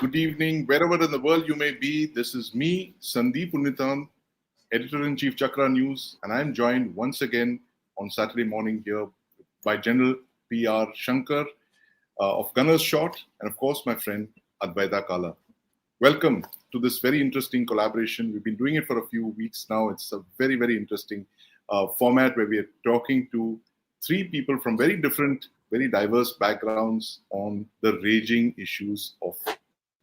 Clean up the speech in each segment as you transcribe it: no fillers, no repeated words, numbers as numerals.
good evening, wherever in the world you may be. This is me, Sandeep Unnithan, Editor-in-Chief Chakra News, and I'm joined once again on Saturday morning here by General PR Shankar of Gunner's Shot, and of course my friend Advaita Kala. Welcome to this very interesting collaboration. We've been doing it for a few weeks now. It's a very, very interesting format where we are talking to three people from very different, very diverse backgrounds on the raging issues of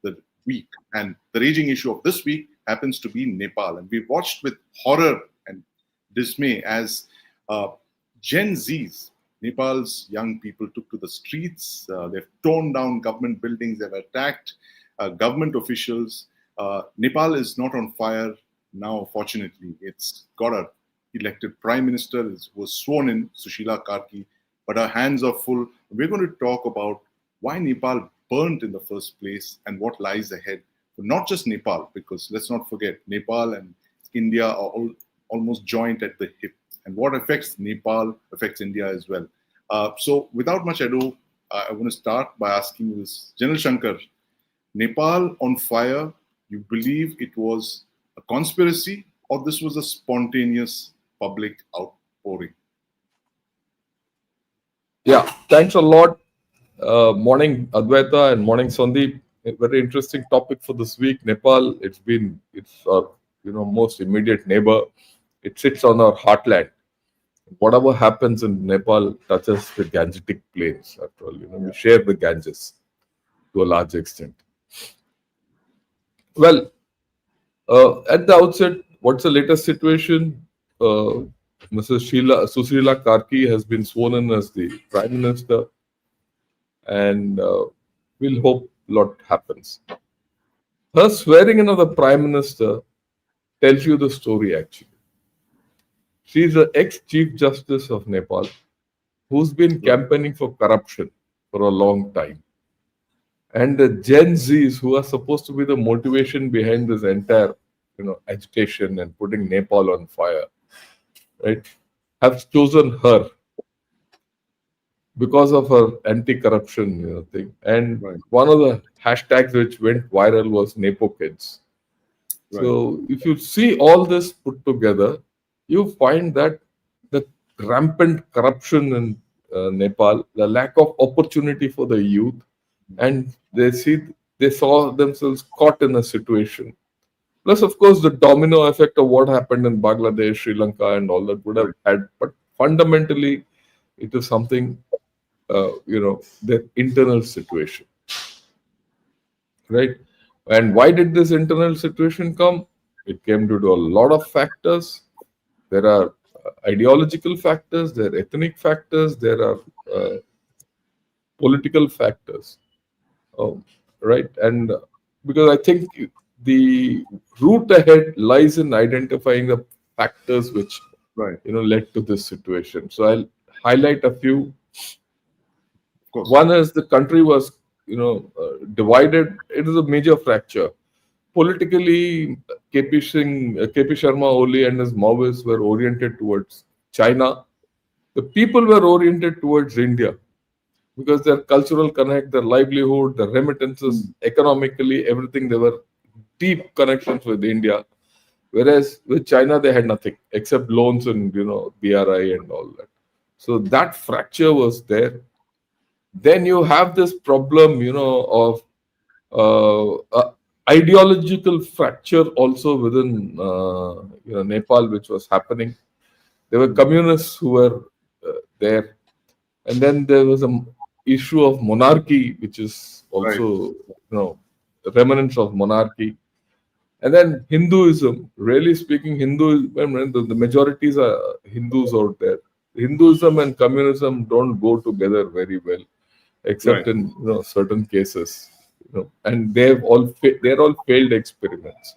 the week. And the raging issue of this week happens to be Nepal. And we've watched with horror and dismay as Gen Zs, Nepal's young people, took to the streets. They've torn down government buildings. They've attacked government officials. Nepal is not on fire now, fortunately. It's got a elected prime minister who was sworn in, Sushila Karki, but our hands are full. We're going to talk about why Nepal burnt in the first place and what lies ahead. But not just Nepal, because let's not forget, Nepal and India are almost joined at the hip. And what affects Nepal affects India as well. So without much ado, I want to start by asking you this. General Shankar, Nepal on fire, you believe it was a conspiracy or this was a spontaneous public outpouring? Yeah, thanks a lot. Morning Advaita and morning Sandeep. A very interesting topic for this week. Nepal, it's our most immediate neighbor. It sits on our heartland. Whatever happens in Nepal touches the Gangetic plains. After all, we share the Ganges to a large extent. Well, at the outset, what's the latest situation? Mrs. Sushila Karki has been sworn in as the Prime Minister, and we'll hope a lot happens. Her swearing in of the Prime Minister tells you the story actually. She's the ex-Chief Justice of Nepal who's been campaigning for corruption for a long time. And the Gen Zs, who are supposed to be the motivation behind this entire agitation and putting Nepal on fire, right, have chosen her because of her anti-corruption thing. And one of the hashtags which went viral was Nepo Kids. Right. So if you see all this put together, you find that the rampant corruption in Nepal, the lack of opportunity for the youth, and they saw themselves caught in a situation. Plus, of course, the domino effect of what happened in Bangladesh, Sri Lanka, and all that would have had. But fundamentally, it is something, the internal situation, right? And why did this internal situation come? It came due to a lot of factors. There are ideological factors, there are ethnic factors, there are political factors, right? And because I think the route ahead lies in identifying the factors which led to this situation. So I'll highlight a few. Of course. One is the country was divided. It is a major fracture. Politically, KP Sharma Oli and his Maoists were oriented towards China. The people were oriented towards India because their cultural connect, their livelihood, their remittances, economically, everything, they were deep connections with India. Whereas with China, they had nothing except loans and, BRI and all that. So that fracture was there. Then you have this problem, of ideological fracture also within Nepal, which was happening. There were communists who were there, and then there was an issue of monarchy, which is also remnants of monarchy, and then Hinduism. Really speaking, the majorities are Hindus out there. Hinduism and communism don't go together very well, except in certain cases. And they're all failed experiments.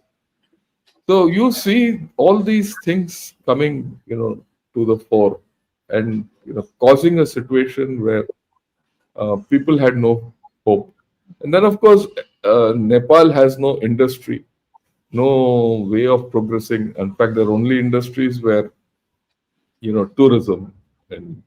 So you see all these things coming, to the fore, and causing a situation where people had no hope. And then, of course, Nepal has no industry, no way of progressing. In fact, their only industries were, tourism and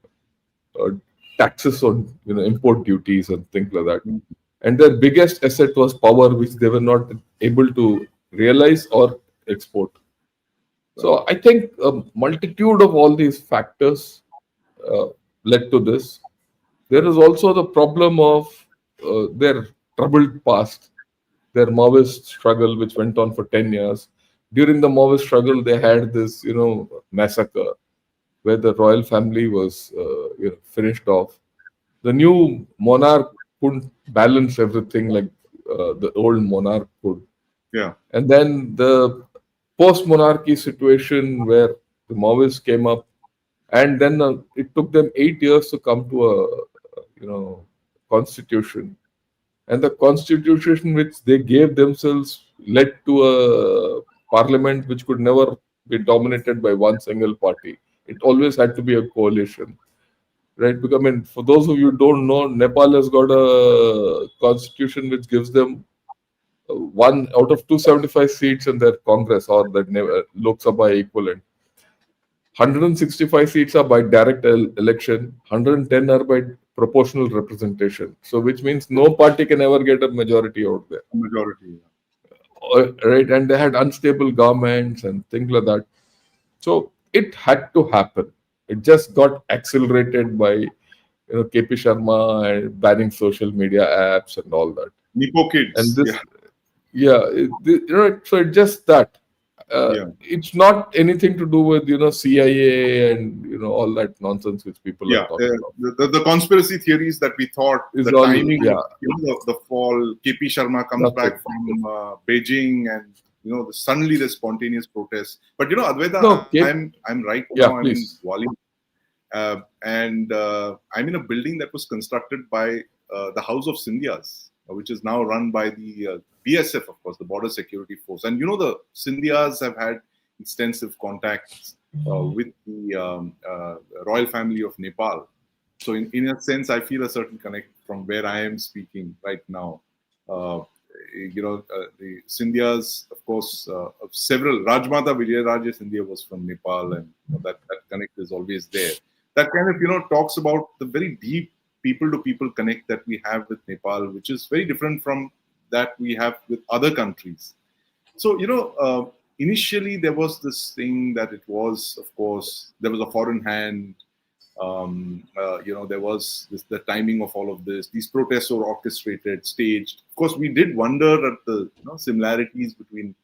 taxes on import duties and things like that. and their biggest asset was power, which they were not able to realize or export. Right. So I think a multitude of all these factors uh, led to this. There is also the problem of their troubled past, their Maoist struggle, which went on for 10 years. During the Maoist struggle, they had this, massacre where the royal family was, finished off. The new monarch couldn't balance everything like the old monarch could. Yeah. And then the post-monarchy situation where the Maoists came up, and then it took them 8 years to come to a, constitution. And the constitution which they gave themselves led to a parliament which could never be dominated by one single party. It always had to be a coalition, right? Because I mean, for those of you who don't know, Nepal has got a constitution which gives them one out of 275 seats in their Congress or the Lok Sabha equivalent. 165 seats are by direct election, 110 are by proportional representation. So, which means no party can ever get a majority out there. Majority. Right? And they had unstable governments and things like that. So, it had to happen. It just got accelerated by KP Sharma and banning social media apps and all that. Nipo And kids. this, Yeah. yeah, so it's just that. Yeah. It's not anything to do with CIA and all that nonsense which people are Yeah. talking about. The conspiracy theories that we thought, Is the all, timing, yeah, the fall, KP Sharma comes nothing. back from Beijing, and suddenly the spontaneous protests. But Advaita, No, Cape, I'm right now. yeah, I'm in please. Wali, and I'm in a building that was constructed by the House of Scindias, which is now run by the BSF, of course, the Border Security Force. And the Scindias have had extensive contacts with the royal family of Nepal. So, in a sense, I feel a certain connect from where I am speaking right now. Uh, the Scindias, of course, of several. Rajmata Vijayaraja Scindia was from Nepal, and that connect is always there. That kind of talks about the very deep people-to-people connect that we have with Nepal, which is very different from that we have with other countries. So initially there was this thing that it was, of course, there was a foreign hand. There was the timing of all of this. These protests were orchestrated, staged. Of course, we did wonder at the similarities between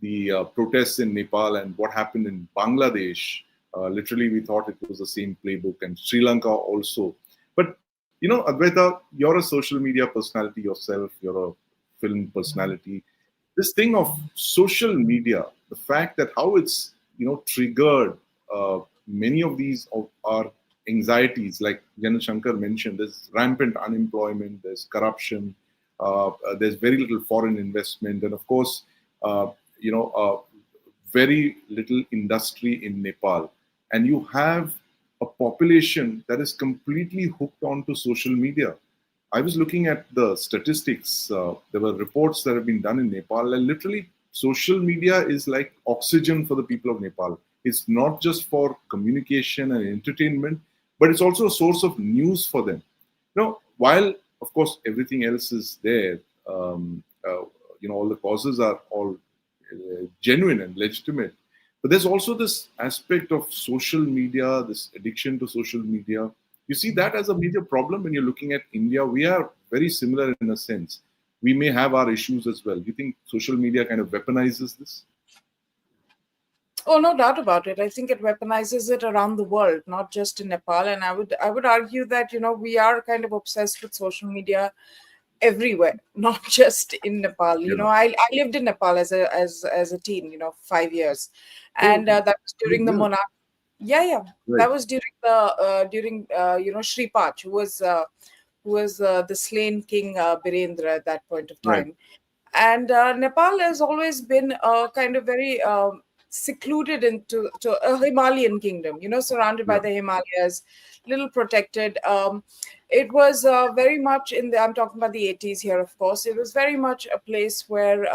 the protests in Nepal and what happened in Bangladesh. Literally, we thought it was the same playbook, and Sri Lanka also. But Advaita, you're a social media personality yourself. You're a film personality. This thing of social media, the fact that how it's triggered many of these of our anxieties, like General Shankar mentioned, there's rampant unemployment, there's corruption, there's very little foreign investment, and of course, uh, very little industry in Nepal. And you have a population that is completely hooked onto social media. I was looking at the statistics. There were reports that have been done in Nepal, and literally, social media is like oxygen for the people of Nepal. It's not just for communication and entertainment, but it's also a source of news for them. While of course everything else is there, all the causes are all genuine and legitimate. But there's also this aspect of social media, this addiction to social media. You see that as a major problem when you're looking at India. We are very similar in a sense. We may have our issues as well. Do you think social media kind of weaponizes this? Oh, no doubt about it. I think it weaponizes it around the world, not just in Nepal. And I would argue that we are kind of obsessed with social media everywhere, not just in Nepal. Yeah. I lived in Nepal as a teen, 5 years, Oh, and that was during the yeah. monarch. Yeah, yeah, Right. that was during Shri Pach, who was the slain King Birendra at that point of Right. time. And Nepal has always been kind of very secluded into to a Himalayan kingdom, surrounded by Yeah. the Himalayas, little protected. It was very much I'm talking about the 80s here, of course. It was very much a place where,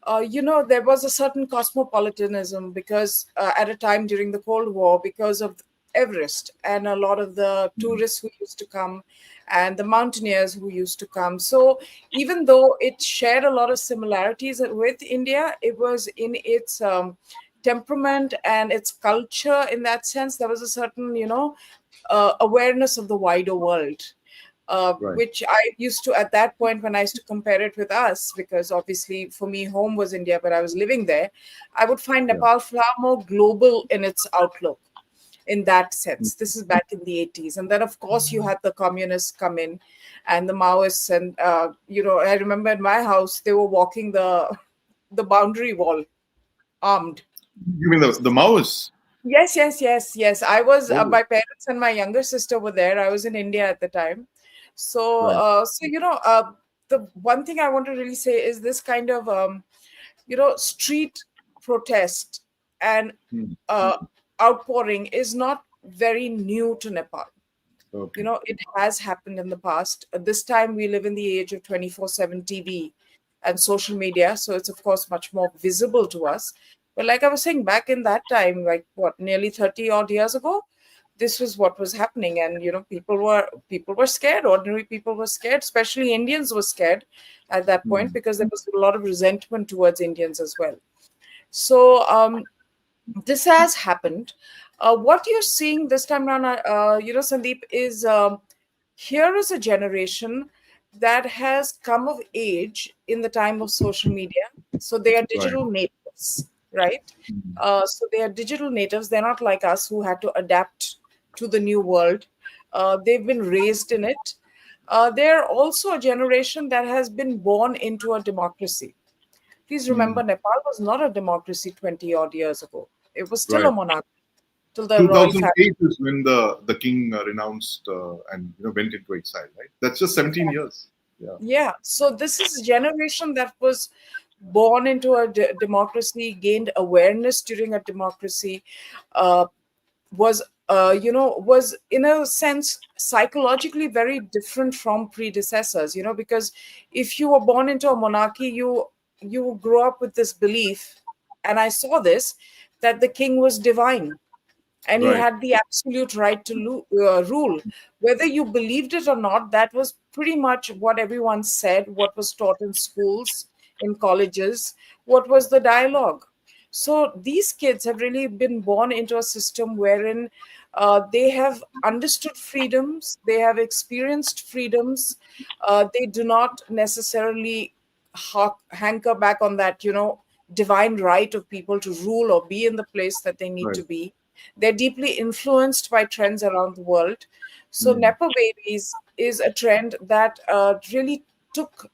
there was a certain cosmopolitanism because at a time during the Cold War, because of Everest, and a lot of the tourists who used to come and the mountaineers who used to come. So even though it shared a lot of similarities with India, it was in its temperament and its culture. In that sense, there was a certain, awareness of the wider world, Right. which I used to, at that point, when I used to compare it with us, because obviously for me, home was India, but I was living there, I would find Yeah. Nepal far more global in its outlook in that sense. This is back in the 80s. And then, of course, you had the communists come in and the Maoists. And, I remember in my house, they were walking the boundary wall armed. You mean the Maoists? Yes, yes, yes, yes. I was Oh, my parents and my younger sister were there. I was in India at the time. So, right. the one thing I want to really say is this kind of, street protest and Hmm. uh, outpouring is not very new to Nepal. Okay. It has happened in the past. This time we live in the age of 24/7 TV and social media. So it's, of course, much more visible to us. But like I was saying, back in that time, like what, nearly 30 odd years ago, this was what was happening. And, people were scared. Ordinary people were scared, especially Indians were scared at that point, Hmm. because there was a lot of resentment towards Indians as well. So, this has happened. What you're seeing this time around, Sandeep, is here is a generation that has come of age in the time of social media. So they are Right. digital natives, right? Hmm. So they are digital natives. They're not like us who had to adapt to the new world. They've been raised in it. They're also a generation that has been born into a democracy. Please Hmm. remember, Nepal was not a democracy 20 odd years ago. It was still a Right. monarchy till the royal family. 2008 is when the king renounced and went into exile. Right. That's just 17 Exactly. years. Yeah. Yeah. So this is a generation that was born into a democracy, gained awareness during a democracy, uh, was in a sense psychologically very different from predecessors. Because if you were born into a monarchy, you grew up with this belief, and I saw this, that the king was divine and he Right. had the absolute right to rule. Whether you believed it or not, that was pretty much what everyone said, what was taught in schools, in colleges, what was the dialogue. So these kids have really been born into a system wherein they have understood freedoms, they have experienced freedoms. They do not necessarily hanker back on that, divine right of people to rule or be in the place that they need to Right. be. They're deeply influenced by trends around the world. So, Hmm. Nepo babies is a trend that really took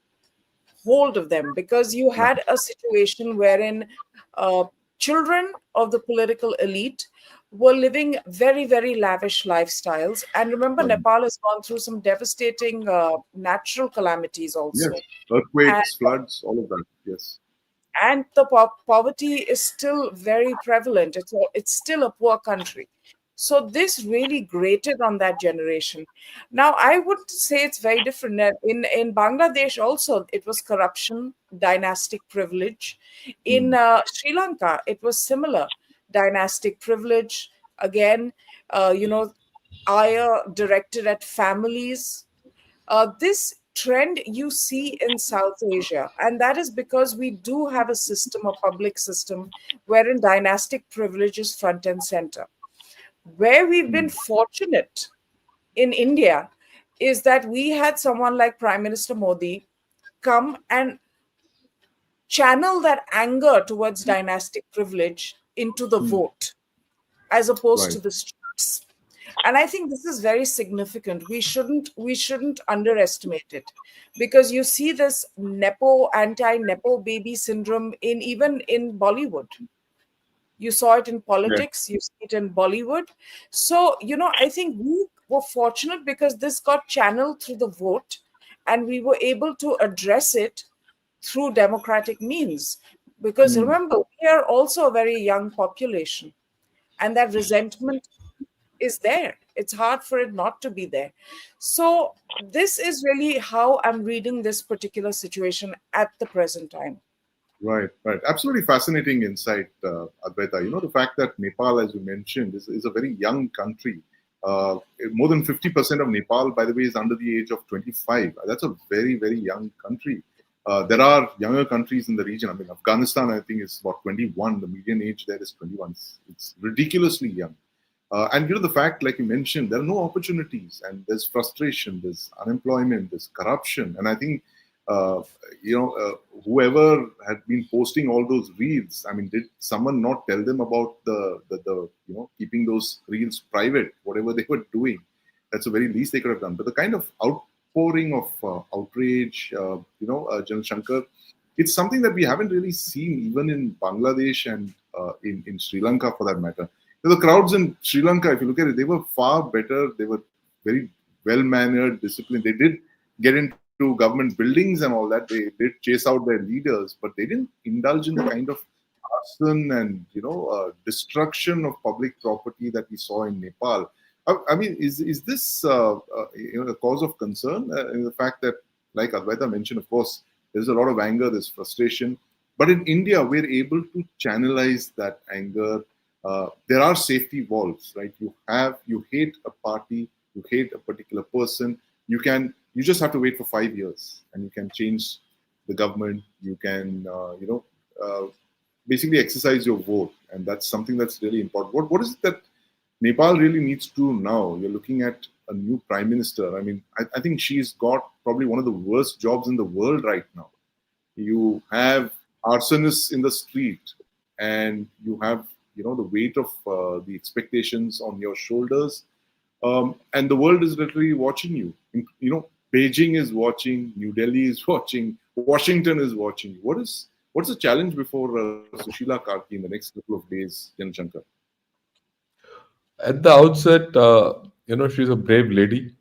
hold of them, because you Right. had a situation wherein uh, children of the political elite were living very, very lavish lifestyles. And remember, Right. Nepal has gone through some devastating natural calamities Yes. also. Earthquakes, floods, all of that. Yes. And the poverty is still very prevalent. It's still a poor country. So this really grated on that generation. Now I would say it's very different. In Bangladesh also it was corruption, dynastic privilege. In Hmm. Sri Lanka it was similar, dynastic privilege again. Ire directed at families. This trend you see in South Asia, and that is because we do have a system, a public system, wherein dynastic privilege is front and center. Where we've Hmm. been fortunate in India is that we had someone like Prime Minister Modi come and channel that anger towards dynastic privilege into the Hmm. vote as opposed Right. to the streets. And I think this is very significant. We shouldn't underestimate it, because you see this anti-nepo baby syndrome in even in Bollywood. You saw it in Yeah. politics, you see it in Bollywood. So, I think we were fortunate because this got channeled through the vote, and we were able to address it through democratic means. Because Hmm. remember, we are also a very young population, and that resentment is there. It's hard for it not to be there. So, this is really how I'm reading this particular situation at the present time. Right, right. Absolutely fascinating insight, Advaita. The fact that Nepal, as you mentioned, is a very young country. More than 50% of Nepal, by the way, is under the age of 25. That's a very, very young country. There are younger countries in the region. I mean, Afghanistan, I think, is about 21. The median age there is 21. It's ridiculously young. And the fact, like you mentioned, there are no opportunities, and there's frustration, there's unemployment, there's corruption, and I think uh, whoever had been posting all those reels, I mean, did someone not tell them about the keeping those reels private, whatever they were doing? That's the very least they could have done. But the kind of outpouring of outrage, General Shankar, it's something that we haven't really seen even in Bangladesh and in Sri Lanka for that matter. The crowds in Sri Lanka, if you look at it, they were far better. They were very well mannered, disciplined. They did get into government buildings and all that. They did chase out their leaders, but they didn't indulge in the kind of arson and destruction of public property that we saw in Nepal. I mean, is this a cause of concern in the fact that, like Advaita mentioned, of course, there's a lot of anger, there's frustration, but in India, we're able to channelize that anger. There are safety valves, right? You hate a party, you hate a particular person. You just have to wait for 5 years, and you can change the government. You can, basically exercise your vote, and that's something that's really important. What is it that Nepal really needs to do now? You're looking at a new prime minister. I mean, I think she's got probably one of the worst jobs in the world right now. You have arsonists in the street, and you have the weight of the expectations on your shoulders, and the world is literally watching you. Beijing is watching, New Delhi is watching, Washington is watching. What's the challenge before Sushila Karki in the next couple of days, Jan Shankar? At the outset, she's a brave lady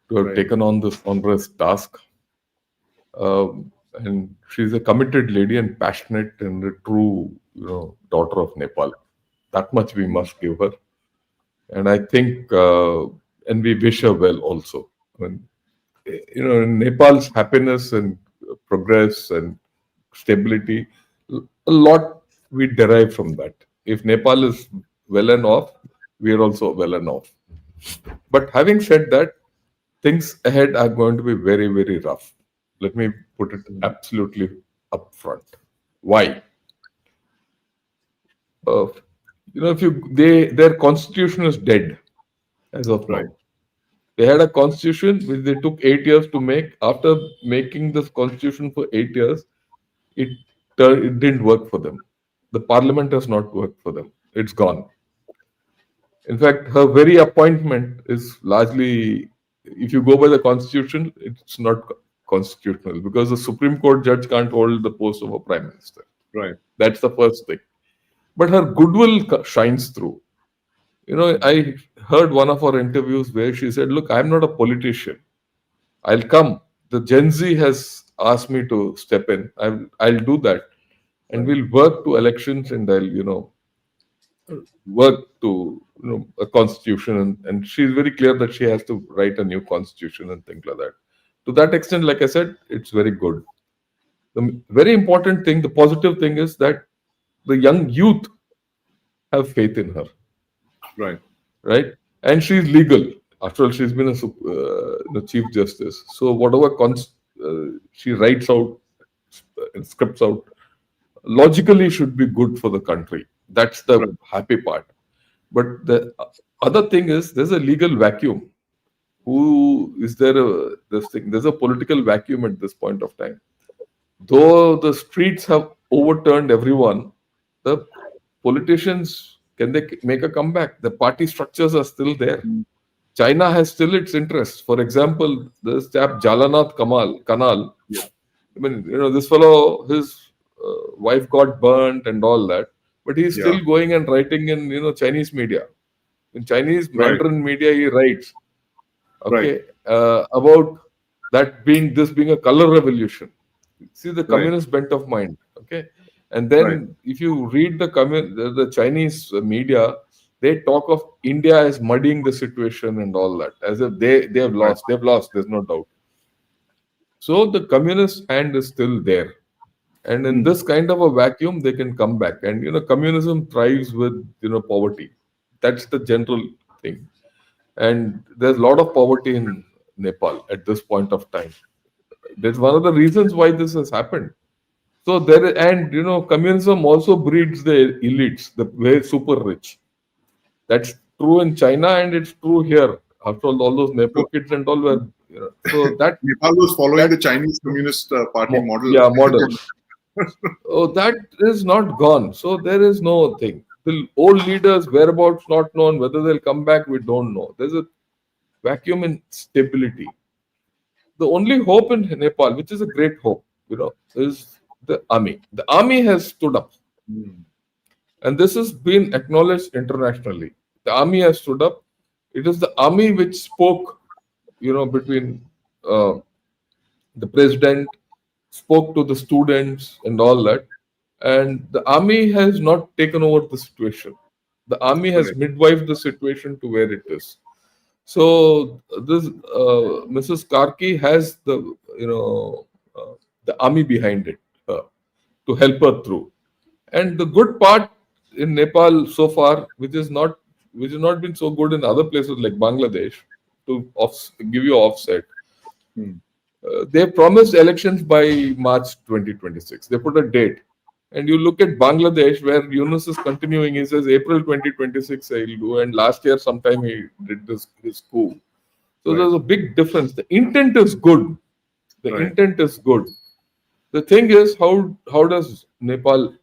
to have Right, taken on this onerous task. And she's a committed lady and passionate and a true, daughter of Nepal. That much we must give her. And I think, and we wish her well also. I mean, Nepal's happiness and progress and stability, a lot we derive from that. If Nepal is well and off, we are also well and off. But having said that, things ahead are going to be very, very rough. Let me put it absolutely upfront. Why? If their constitution is dead as of right, now. They had a constitution which they took 8 years to make. After making this constitution for 8 years, it it didn't work for them. The parliament has not worked for them. It's gone. In fact, her very appointment is largely, if you go by the constitution, it's not constitutional because the Supreme Court judge can't hold the post of a prime minister. right, That's the first thing. But her goodwill shines through. I heard one of her interviews where she said, "Look, I'm not a politician. I'll come. The Gen Z has asked me to step in. I'll do that, and right, we'll work to elections, and I'll work to a constitution." And she's very clear that she has to write a new constitution and things like that. To that extent, like I said, it's very good. The very important thing, the positive thing, is that the young youth have faith in her, right, right? And she's legal. After all, she's been the chief justice. So whatever she writes out, scripts out, logically should be good for the country. That's the right, happy part. But the other thing is, there's a legal vacuum. Who is there? This thing. There's a political vacuum at this point of time. Though the streets have overturned everyone, the politicians, can they make a comeback? The party structures are still there. China has still its interests. For example, this chap Jalanath Kanal. yeah, I mean, this fellow, his wife got burnt and all that, but he's yeah, still going and writing in Chinese media. In Chinese right, Mandarin media, he writes, right, okay, about this being a color revolution. See the right, communist bent of mind. Okay, and right, then if you read the Chinese media, they talk of India as muddying the situation and all that, as if they have right, lost. They've lost. There's no doubt. So the communist hand is still there. And in this kind of a vacuum, they can come back. And communism thrives with poverty. That's the general thing. And there's a lot of poverty in Nepal at this point of time. That's one of the reasons why this has happened. So and communism also breeds the elites, the very super rich. That's true in China, and it's true here. After all those Nepo kids and all were, so Nepal was following that the Chinese Communist Party model. yeah, model. Oh, that is not gone. So there is no thing. The old leaders' whereabouts not known. Whether they'll come back, we don't know. There's a vacuum in stability. The only hope in Nepal, which is a great hope, is the army. The army has stood up, Hmm. and this has been acknowledged internationally. The army has stood up. It is the army which spoke, between uh, the president, spoke to the students and all that. And the army has not taken over the situation. The army has Correct. midwifed the situation to where it is. So this Mrs. Karki has the army behind it to help her through. And the good part in Nepal so far, which has not been so good in other places like Bangladesh, give you offset. Hmm. They promised elections by March 2026. They put a date. And you look at Bangladesh, where Yunus is continuing, he says April 2026 he'll do. And last year, sometime he did his coup. So Right. there's a big difference. The intent is good. The Right. intent is good. The thing is, how does Nepal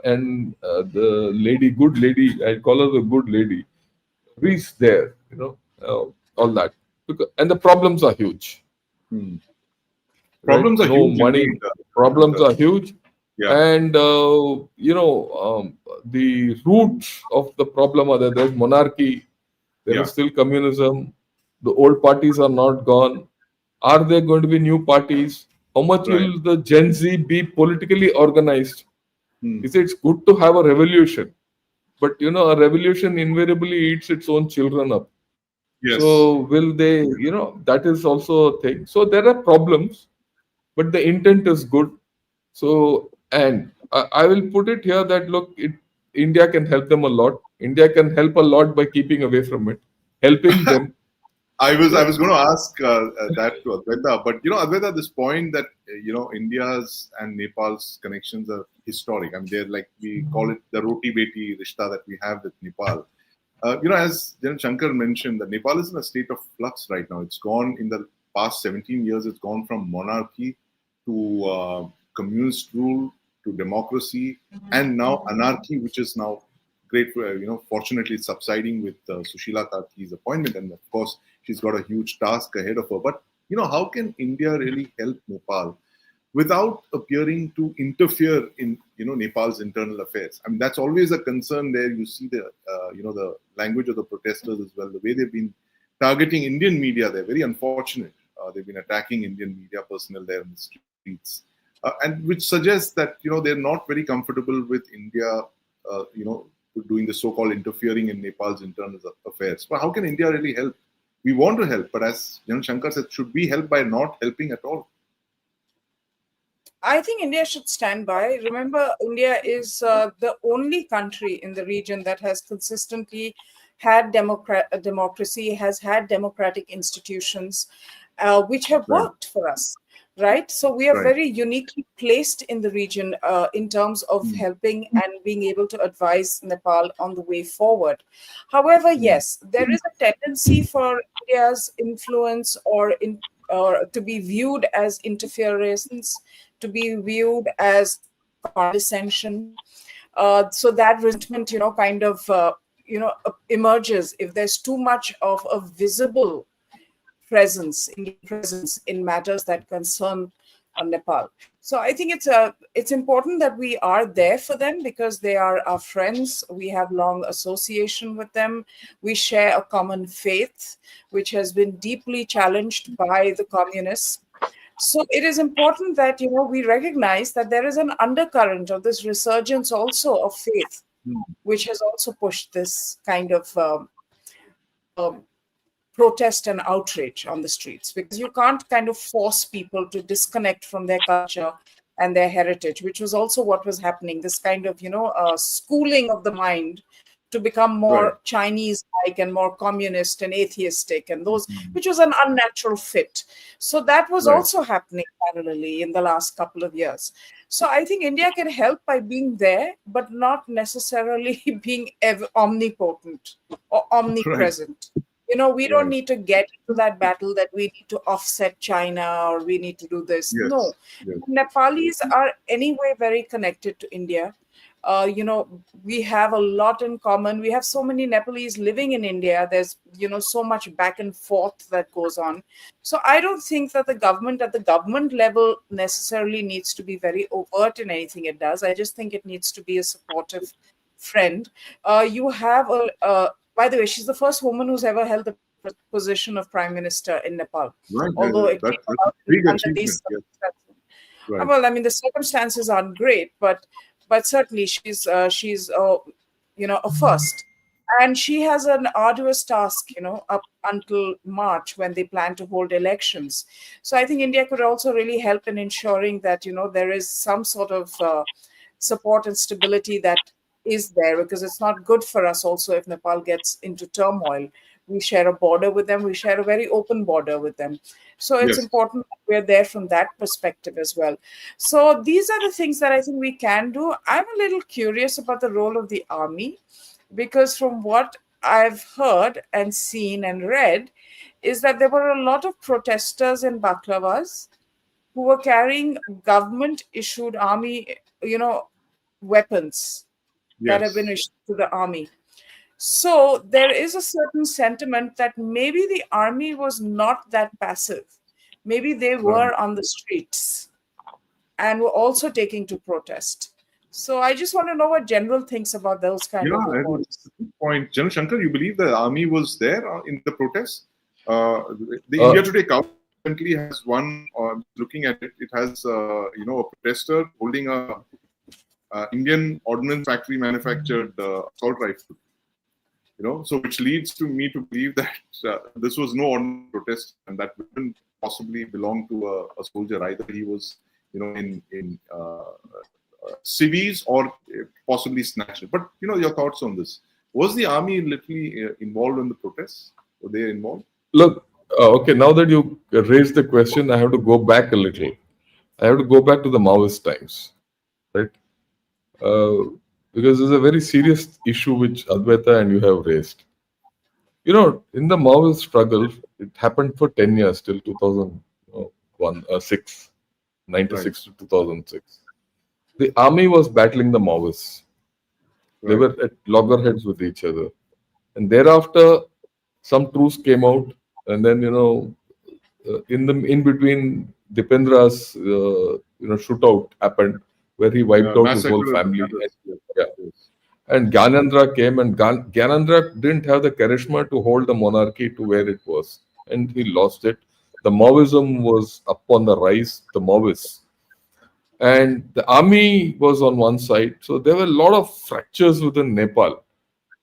and the lady, good lady, I call her the good lady, reach there? All that. And the problems are huge, Hmm. right? Problems are No huge money, indeed. problems are huge. Yeah. And the roots of the problem are there. There's monarchy, there Yeah. is still communism, the old parties are not gone. Are there going to be new parties? How much Right. will the Gen Z be politically organized? Hmm. He said it's good to have a revolution, but a revolution invariably eats its own children up. Yes. So will they, that is also a thing. So there are problems, but the intent is good. So, and I will put it here that look, India can help them a lot. India can help a lot by keeping away from it, helping them. I was going to ask that to Advaita, but Advaita, this point that India's and Nepal's connections are historic. I mean, they're like, we call it the roti beti rishta that we have with Nepal. As Shankar mentioned, that Nepal is in a state of flux right now. It's gone in the past 17 years. It's gone from monarchy to communist rule to democracy, and now anarchy, which is now great. Fortunately, it's subsiding with Sushila Karki's appointment, and of course, she's got a huge task ahead of her. But how can India really help Nepal without appearing to interfere in Nepal's internal affairs? I mean, that's always a concern there. You see the the language of the protesters as well, the way they've been targeting Indian media. They're very unfortunate. They've been attacking Indian media personnel there in the streets, and which suggests that they're not very comfortable with India, doing the so-called interfering in Nepal's internal affairs. But how can India really help? We want to help, but as Shankar said, should we help by not helping at all? I think India should stand by. Remember, India is the only country in the region that has consistently had democracy, has had democratic institutions, which have Right. worked for us, right? So we are Right. very uniquely placed in the region in terms of Mm. helping and being able to advise Nepal on the way forward. However, Mm. yes, there is a tendency for India's influence or to be viewed as interference, to be viewed as condescension. So that resentment, kind of, emerges if there's too much of a visible Indian presence in matters that concern Nepal. So I think it's important that we are there for them because they are our friends. We have long association with them. We share a common faith, which has been deeply challenged by the communists. So it is important that we recognize that there is an undercurrent of this resurgence also of faith, Mm. which has also pushed this kind of um, protest and outrage on the streets, because you can't kind of force people to disconnect from their culture and their heritage, which was also what was happening, this kind of, schooling of the mind to become Right. more Chinese-like and more communist and atheistic, and those, Mhm. which was an unnatural fit. So that was Right. also happening parallelly in the last couple of years. So I think India can help by being there, but not necessarily being omnipotent or Right. omnipresent. We don't Right. need to get into that battle that we need to offset China or we need to do this. Yes. No, Yes. Nepalis are anyway very connected to India. We have a lot in common. We have so many Nepalese living in India. There's, so much back and forth that goes on. So I don't think that the government at the government level necessarily needs to be very overt in anything it does. I just think it needs to be a supportive friend. You have by the way, she's the first woman who's ever held the position of prime minister in Nepal, Right. although it came That's a about big under these achievement. Yes. circumstances. Right. Well, I mean, the circumstances aren't great, but certainly she's a first, and she has an arduous task, up until March when they plan to hold elections. So I think India could also really help in ensuring that there is some sort of support and stability that is there, because it's not good for us also if Nepal gets into turmoil. We share a border with them, we share a very open border with them. So it's Yes. important that we're there from that perspective as well. So these are the things that I think we can do. I'm a little curious about the role of the army, because from what I've heard and seen and read, is that there were a lot of protesters in baklavas who were carrying government issued army, weapons that have been Yes. issued to the army. So there is a certain sentiment that maybe the army was not that passive. Maybe they Right. were on the streets and were also taking to protest. So I just want to know what General thinks about those kind Yeah, of and it's reports. a good point. General Shankar, you believe the army was there in the protest? The Uh, India Today cover currently has one. I'm just looking at it. It has a protester holding a Indian ordnance factory manufactured assault rifle. So which leads to me to believe that this was no ordinary protest, and that wouldn't possibly belong to a soldier either. He was, in civies or possibly snatched. But your thoughts on this? Was the army literally involved in the protests? Were they involved? Look, okay, now that you raised the question, I have to go back a little. I have to go back to the Maoist times, right? Uh, because there's a very serious issue which Advaita and you have raised. In the Maoist struggle, it happened for 10 years till 2001, 6, Right, 96 to 2006. The army was battling the Maoists. They right. were at loggerheads with each other. And thereafter, some truce came out. And then, in between, Dipendra's, shootout happened where he wiped Yeah, out his whole massacre of the family. And, brothers. Yes, yeah. yes. And Gyanendra came, and Gyanendra didn't have the charisma to hold the monarchy to where it was, and he lost it. The Maoism was up on the rise, the Maoists, and the army was on one side. So there were a lot of fractures within Nepal.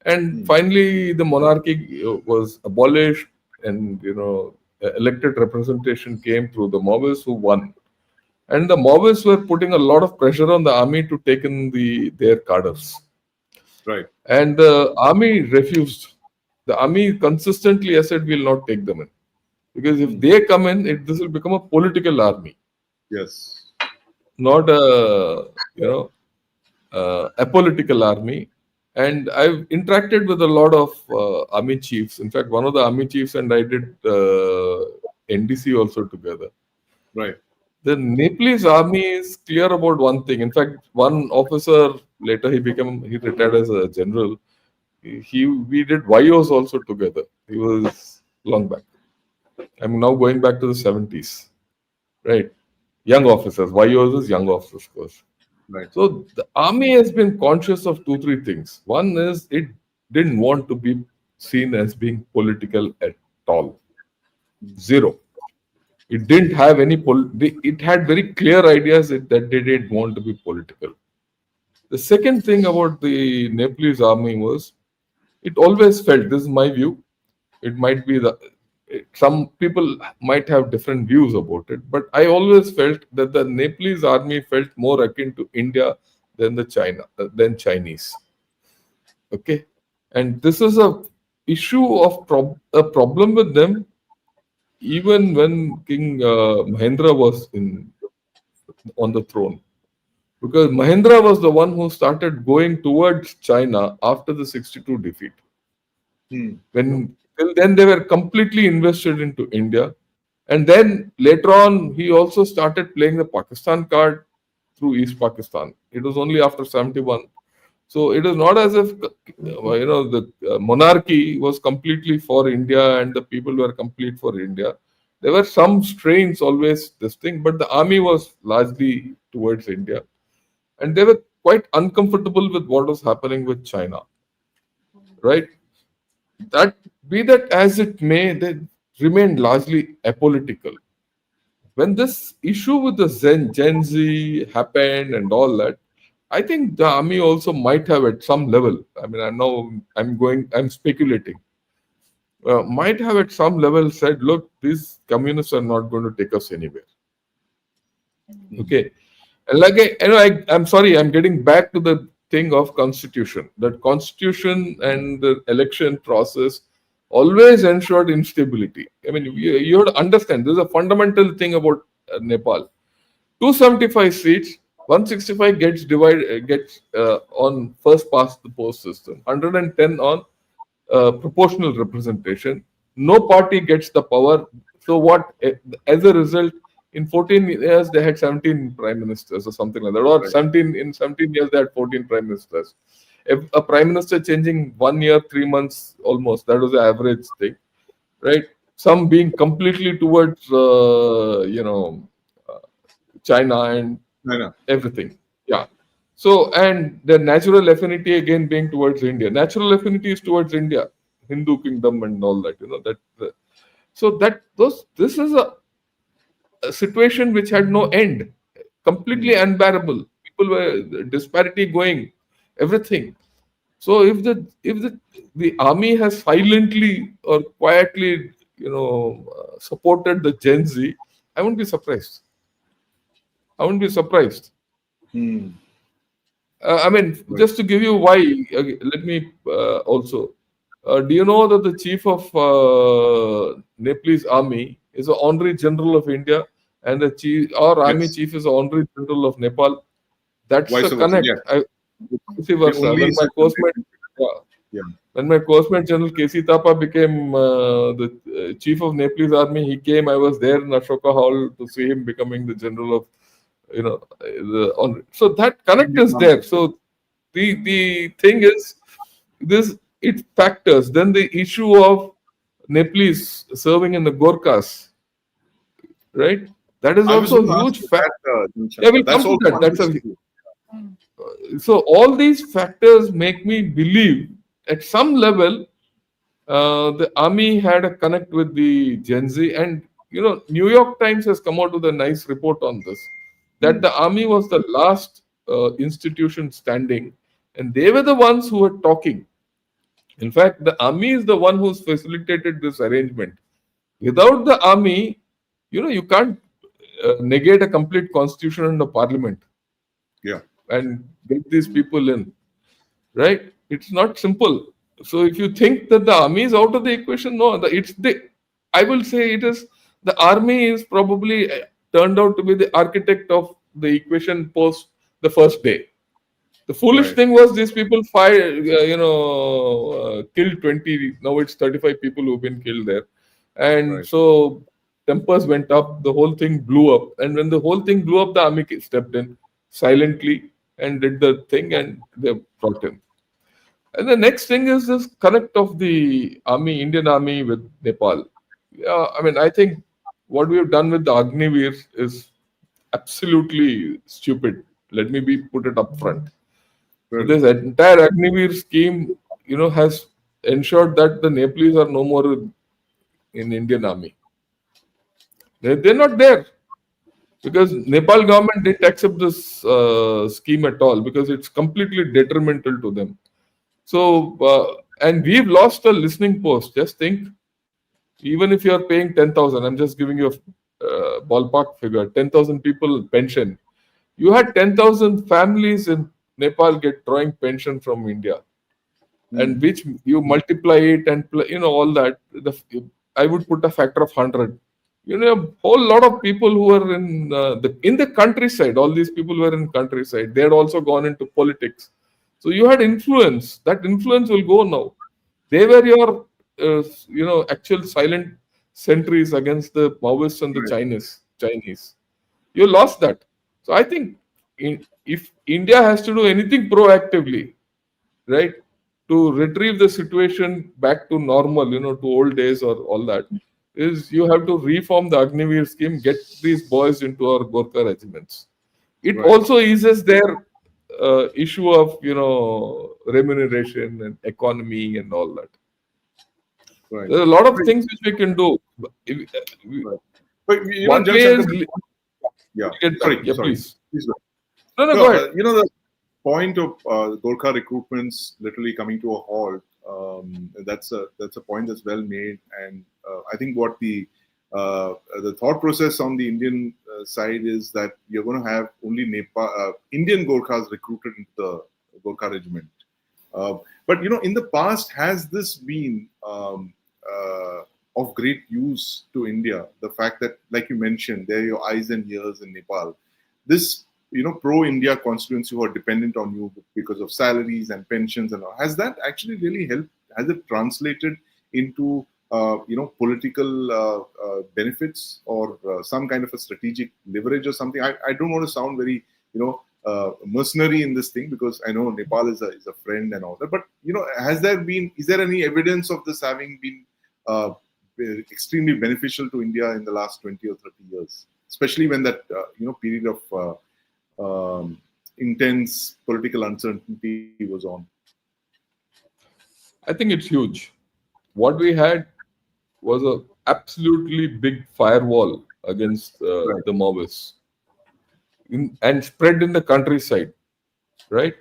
And Hmm. finally, the monarchy was abolished, and elected representation came through the Maoists who won. And the Maoists were putting a lot of pressure on the army to take in their cadres. Right. And the army refused. The army consistently said, "We'll not take them in." Because if Hmm. they come in, this will become a political army, Yes. not a political army. And I've interacted with a lot of army chiefs. In fact, one of the army chiefs and I did NDC also together. Right. The Nepalese army is clear about one thing. In fact, one officer later he retired as a general. We did YOs also together. He was long back. I'm now going back to the 70s, right? Young officers. YOs is young officers course. Right. So the army has been conscious of two, three things. One is it didn't want to be seen as being political at all. Zero. It didn't have any it had very clear ideas that they didn't want to be political. The second thing about the Nepalese army was it always felt, this is my view, it might be Some people might have different views about it, but I always felt that the Nepalese army felt more akin to India than than Chinese. Okay, and this is a issue of a problem with them even when King Mahendra was on the throne, because Mahendra was the one who started going towards China after the 62 defeat. Hmm. When till then they were completely invested into India, and then later on he also started playing the Pakistan card through East Pakistan. It was only after 71. So it is not as if the monarchy was completely for India and the people were complete for India. There were some strains always this thing, but the army was largely towards India, and they were quite uncomfortable with what was happening with China. Right? That be that as it may, they remained largely apolitical. When this issue with the Gen Z happened and all that, I think the army also might have at some level. I mean, I know I'm speculating. Might have at some level said, look, these communists are not going to take us anywhere. Okay. And like I'm sorry, I'm getting back to the thing of constitution. That constitution and the election process always ensured instability. I mean, you have to understand this is a fundamental thing about Nepal. 275 seats, 165 gets on first past the post system, 110 on proportional representation. No party gets the power. So what? As a result, in 14 years they had 17 prime ministers or something like that. Or Right. 17 years they had 14 prime ministers. If a prime minister changing 1 year, 3 months almost, that was the average thing, right? Some being completely towards China and I know. everything. Yeah. So, and the natural affinity again being towards India. Natural affinity is towards India, Hindu kingdom and all that. So this is a situation which had no end, completely Hmm. unbearable. People were disparity going, everything. So if the army has silently or quietly, supported the Gen Z, I wouldn't be surprised. I wouldn't be surprised. Hmm. I mean, Right. just to give you why, let me also. Do you know that the chief of Nepalese army is an honorary general of India, and our army Yes. chief is an honorary general of Nepal? That's the Vice versa. connect. Yes. Vice The versa. only system. Yeah, Yeah. when my coursemate General KC Thapa became the chief of Nepalese army, he came. I was there in Ashoka Hall to see him becoming the general of, so that connect Indian is army. there. So the thing is this, it factors. Then the issue of Nepalese serving in the Gorkhas, right? That is I was also going a to ask huge you fact. that, Yeah, Shankar. we'll That's come to also that. one That's which. a So all these factors make me believe at some level the army had a connect with the Gen Z, and New York Times has come out with a nice report on this, that Hmm. the army was the last institution standing, and they were the ones who were talking. In fact, the army is the one who's facilitated this arrangement. Without the army, you can't negate a complete constitution and a parliament Yeah. and get these people in, right? It's not simple. So if you think that the army is out of the equation, no, I will say it is the army is probably turned out to be the architect of the equation post the first day. The foolish Right. thing was these people killed 20. Now it's 35 people who've been killed there, and Right. so tempers went up. The whole thing blew up, and when the whole thing blew up, the army stepped in silently and did the thing, and they brought him. And the next thing is this connect of the army, Indian army with Nepal. Yeah, I mean, I think what we have done with the Agniveer is absolutely stupid. Let me be put it up front. So Well, this entire Agniveer scheme, has ensured that the Nepalese are no more in Indian army. They're not there because Nepal government didn't accept this scheme at all because it's completely detrimental to them. So, and we've lost a listening post. Just think, Even if you are paying 10,000, I'm just giving you a ballpark figure, 10,000 people pension. You had 10,000 families in Nepal get drawing pension from India, and which you multiply it and all that. I would put a factor of 100. A whole lot of people who were in the countryside. All these people were in countryside. They had also gone into politics. So you had influence. That influence will go now. They were your actual silent sentries against the Maoists and the Right. Chinese. You lost that. So I think if India has to do anything proactively, right, to retrieve the situation back to normal, to old days or all that, is you have to reform the Agniveer scheme, get these boys into our Gorkha regiments. It Right. also eases their issue of remuneration and economy and all that. Right. There are a lot of Right. things which we can do. Right. But One Jan way Shankar, is yeah. get back. Sorry. Yeah, Sorry. please. Please go. No, no, No, go ahead. the point of Gorkha recruitments literally coming to a halt. That's a point that's well made, and I think what the thought process on the Indian side is that you're going to have only Indian Gorkhas recruited into the Gorkha regiment. But in the past, has this been of great use to India? The fact that, like you mentioned, they're your eyes and ears in Nepal. This pro-India constituency who are dependent on you because of salaries and pensions and all. Has that actually really helped? Has it translated into political benefits or some kind of a strategic leverage or something? I don't want to sound very mercenary in this thing, because I know Nepal is a friend and all that. But is there any evidence of this having been extremely beneficial to India in the last 20 or 30 years, especially when that period of intense political uncertainty was on? I think it's huge. What we had was a absolutely big firewall against Right. the Maoists, and spread in the countryside, right?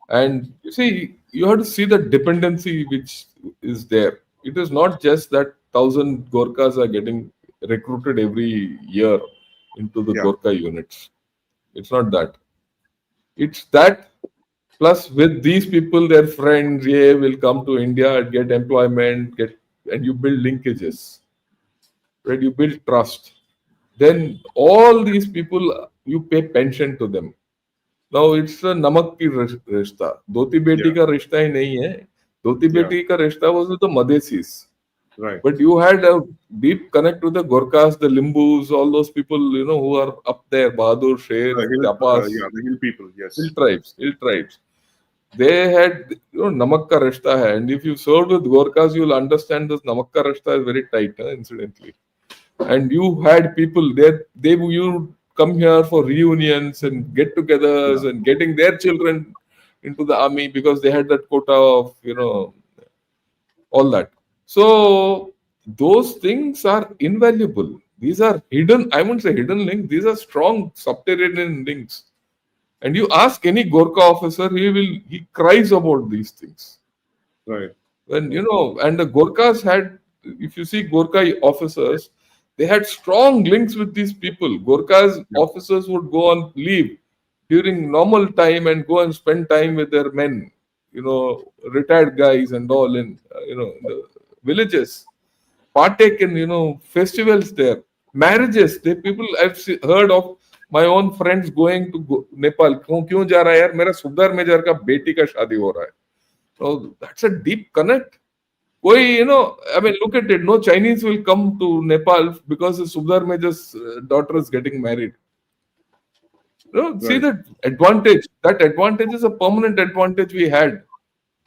And you see, you have to see the dependency which is there. It is not just that 1,000 Gorkhas are getting recruited every year into the Yeah. Gorkha units. It's not that. It's that plus with these people, their friends, yeah, will come to India, get employment, and you build linkages, right? You build trust. Then all these people, you pay pension to them. Now it's a namak ki rishta. Dhoti beti Yeah. ka rishta hi nahi hai. Dhoti Yeah. beti ka rishta was with the Madhesis. Right. But you had a deep connect with the Gorkhas, the Limbus, all those people, who are up there, Bahadur, Sher, Tapas, The hill people. hill Yes. tribes, hill tribes. They had, namak ka rishta hai. And if you served with Gorkhas, you'll understand this namak ka rishta is very tight, incidentally. And you had people there, you come here for reunions and get-togethers Yeah. and getting their children into the army because they had that quota of, all that. So those things are invaluable. These are hidden, I wouldn't say hidden links, these are strong subterranean links. And you ask any Gorkha officer, he cries about these things. Right. When and the Gorkhas had, if you see Gorkha officers, they had strong links with these people. Gorkhas Yeah. officers would go on leave during normal time and go and spend time with their men, retired guys and all in in the villages, partake in festivals there, marriages. They people heard of my own friends going to Nepal. क्यों जा रहा है यार, मेरा subedar major का बेटी का शादी हो रहा है. So that's a deep connect. I mean, look at it. No Chinese will come to Nepal because the Subdar Major's daughter is getting married. See Right. that advantage. That advantage is a permanent advantage we had.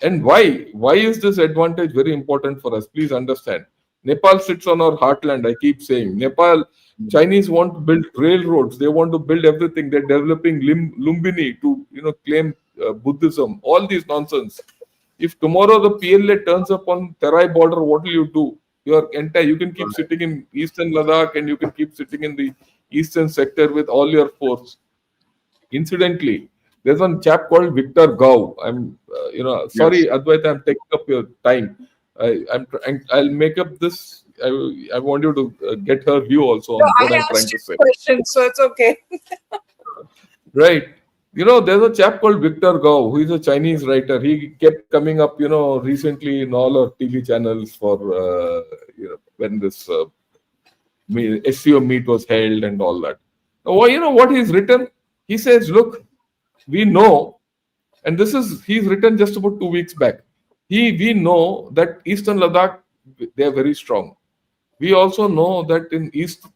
And why? Why is this advantage very important for us? Please understand. Nepal sits on our heartland. I keep saying Nepal. Chinese want to build railroads. They want to build everything. They're developing Lumbini to claim Buddhism. All these nonsense. If tomorrow the PLA turns up on Terai border, what will you do? You can keep Right. sitting in eastern Ladakh and you can keep sitting in the eastern sector with all your force. Incidentally, there's one chap called Victor Gao. Yes. Sorry, Advaita, I'm taking up your time. I'll make up this I want you to get her view also No, on what I I'm trying asked to you say. the question, so it's okay. Right. There's a chap called Victor Gao, who is a Chinese writer. He kept coming up, recently in all our TV channels for, when this SCO meet was held and all that. Now, you know what he's written? He says, look, we know, and he's written just about 2 weeks back. We know that Eastern Ladakh, they are very strong. We also know that in East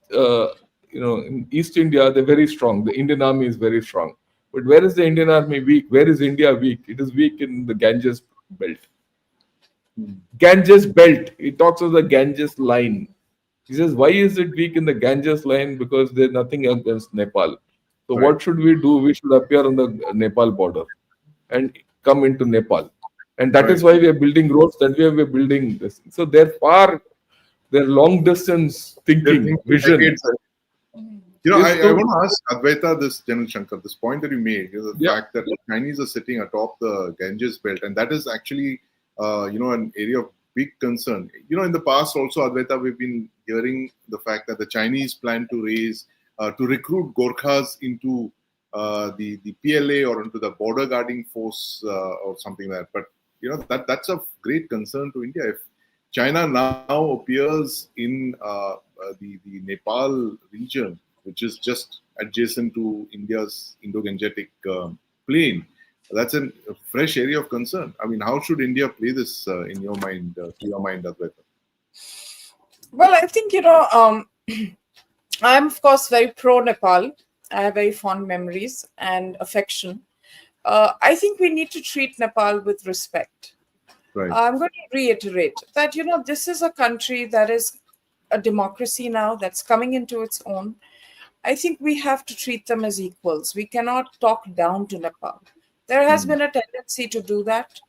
India, they're very strong. The Indian army is very strong. But where is the Indian army weak? Where is India weak? It is weak in the Ganges belt. Ganges belt. He talks of the Ganges line. He says, why is it weak in the Ganges line? Because there's nothing against Nepal. So Right. what should we do? We should appear on the Nepal border and come into Nepal. And that is Right. why we are building roads, that way we are building this. So their long distance They're thinking, thinking vision decades ahead. is I good. want to ask Advaita this, General Shankar, this point that you made, the Yeah. fact that the Chinese are sitting atop the Ganges belt, and that is actually, an area of big concern. In the past also, Advaita, we've been hearing the fact that the Chinese plan to recruit Gorkhas into the PLA or into the border guarding force or something like that. But, that's of great concern to India. If China now appears in the Nepal region, which is just adjacent to India's Indo-Gangetic plain. That's a fresh area of concern. I mean, how should India play this in your mind, to your mind, Advaita? Well, I think, I'm, of course, very pro Nepal. I have very fond memories and affection. I think we need to treat Nepal with respect. Right. I'm going to reiterate that, this is a country that is a democracy now that's coming into its own. I think we have to treat them as equals. We cannot talk down to Nepal. There has been a tendency to do that,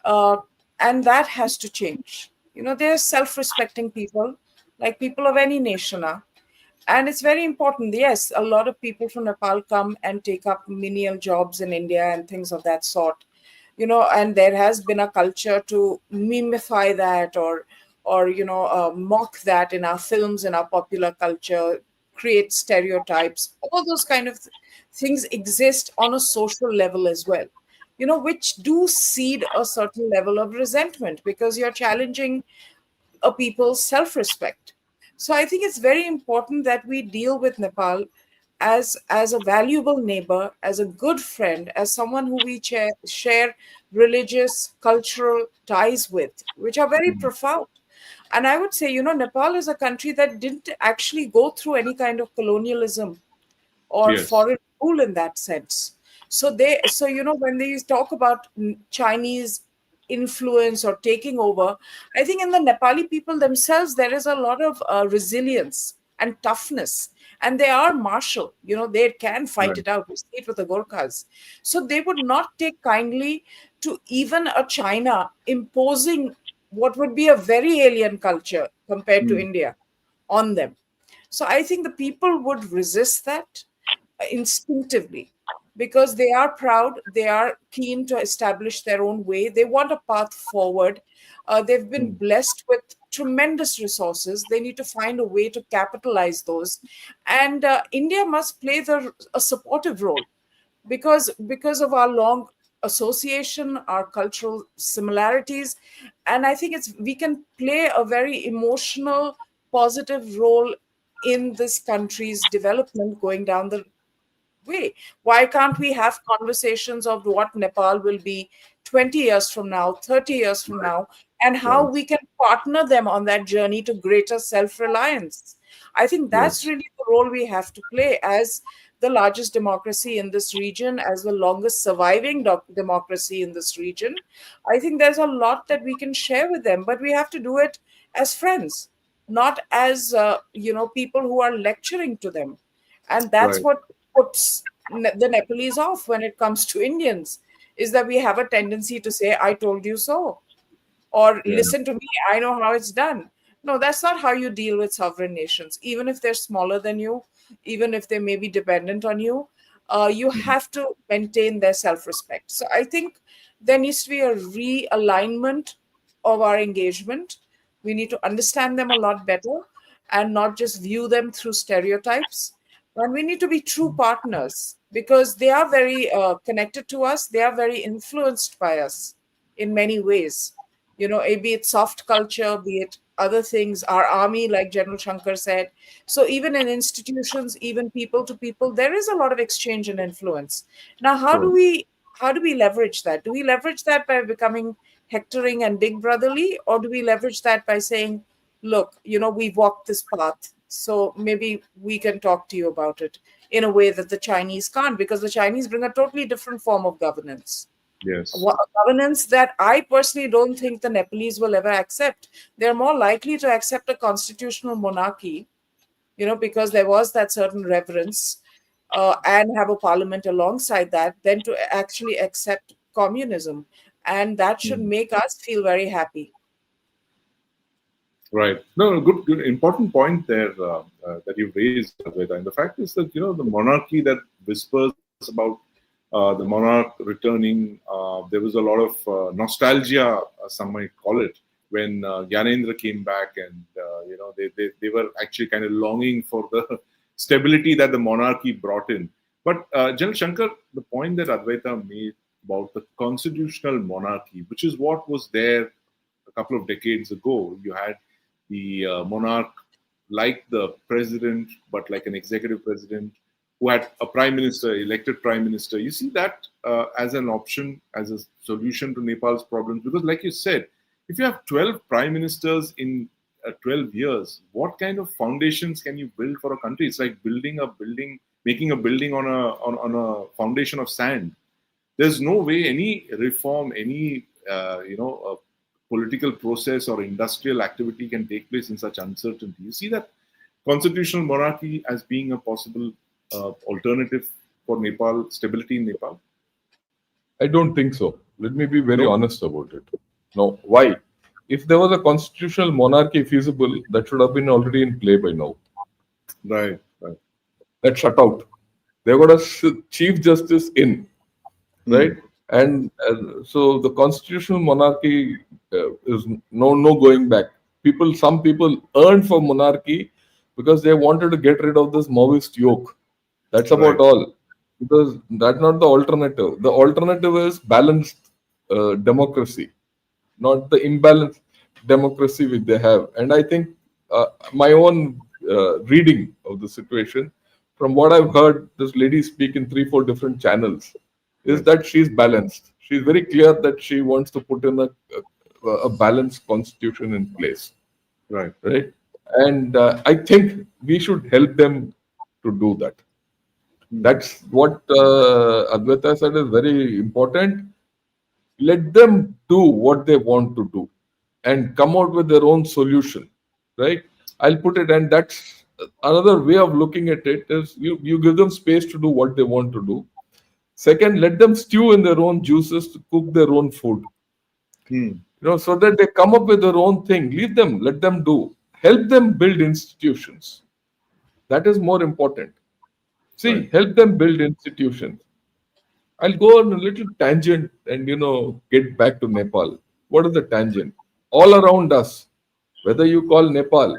uh, and that has to change. They're self respecting people, like people of any nation are. And it's very important. Yes, a lot of people from Nepal come and take up menial jobs in India and things of that sort. And there has been a culture to mimify that or mock that in our films, in our popular culture, create stereotypes. All those kind of things exist on a social level as well, which do seed a certain level of resentment because you're challenging a people's self-respect. So I think it's very important that we deal with Nepal as a valuable neighbor, as a good friend, as someone who we share religious, cultural ties with, which are very profound. And I would say, Nepal is a country that didn't actually go through any kind of colonialism or Yes. foreign rule in that sense. So when they talk about Chinese influence or taking over, I think in the Nepali people themselves there is a lot of resilience and toughness, and they are martial. They can fight Right. it out. We see it with the Gorkhas. So they would not take kindly to even a China imposing what would be a very alien culture compared to Mm. India on them. So I think the people would resist that instinctively because they are proud, they are keen to establish their own way, they want a path forward. They've been blessed with tremendous resources. They need to find a way to capitalize those. And India must play a supportive role because of our long association, our cultural similarities. And I think we can play a very emotional, positive role in this country's development going down the way. Why can't we have conversations of what Nepal will be 20 years from now, 30 years from now, and how Right. we can partner them on that journey to greater self reliance? I think that's Yes. really the role we have to play as the largest democracy in this region, as the longest surviving democracy in this region. I think there's a lot that we can share with them, but we have to do it as friends, not as people who are lecturing to them. And that's Right. what puts the Nepalese off when it comes to Indians, is that we have a tendency to say, I told you so, or Yeah. listen to me, I know how it's done. No, that's not how you deal with sovereign nations. Even if they're smaller than you, even if they may be dependent on you, you have to maintain their self respect. So I think there needs to be a realignment of our engagement. We need to understand them a lot better and not just view them through stereotypes. And we need to be true partners because they are very connected to us. They are very influenced by us in many ways. Be it soft culture, be it other things, our army, like General Shankar said. So even in institutions, even people to people, there is a lot of exchange and influence. Now, Sure. how do we leverage that? Do we leverage that by becoming hectoring and big brotherly, or do we leverage that by saying, look, we've walked this path, so maybe we can talk to you about it in a way that the Chinese can't, because the Chinese bring a totally different form of governance. Yes. Governance that I personally don't think the Nepalese will ever accept. They're more likely to accept a constitutional monarchy, because there was that certain reverence, and have a parliament alongside that, than to actually accept communism. And that should Mm. make us feel very happy. Right. No, good, important point there that you've raised, Advaita. And the fact is that the monarchy that whispers about the monarch returning. There was a lot of nostalgia, some might call it, when Gyanendra came back, and they were actually kind of longing for the stability that the monarchy brought in. But General Shankar, the point that Advaita made about the constitutional monarchy, which is what was there a couple of decades ago. You had the monarch like the president, but like an executive president who had a prime minister, elected prime minister. You see that as an option, as a solution to Nepal's problems. Because, like you said, if you have 12 prime ministers in 12 years, what kind of foundations can you build for a country? It's like building a building, making a building on a foundation of sand. There's no way any reform, any political process or industrial activity can take place in such uncertainty. You see that constitutional monarchy as being a possible alternative for Nepal, stability in Nepal? I don't think so. Let me be very No. honest about it. No. Why? If there was a constitutional monarchy feasible, that should have been already in play by now. Right, right. That shut out. They got a chief justice in, right? And so the constitutional monarchy is no going back. Some people earned for monarchy because they wanted to get rid of this Maoist yoke. That's about Right. all. Because that's not the alternative. The alternative is balanced democracy, not the imbalanced democracy which they have. And I think my own reading of the situation, from what I've heard this lady speak in 3-4 different channels, is Yes. that she's balanced. She's very clear that she wants to put in a balanced constitution in place, Right. right? And I think we should help them to do that. That's what Advaita said is very important. Let them do what they want to do and come out with their own solution, right? I'll put it, and that's another way of looking at it is you give them space to do what they want to do. Second, let them stew in their own juices to cook their own food, so that they come up with their own thing. Leave them, let them do. Help them build institutions. That is more important. See, Right. help them build institutions. I'll go on a little tangent and get back to Nepal. What is the tangent? All around us, whether you call Nepal,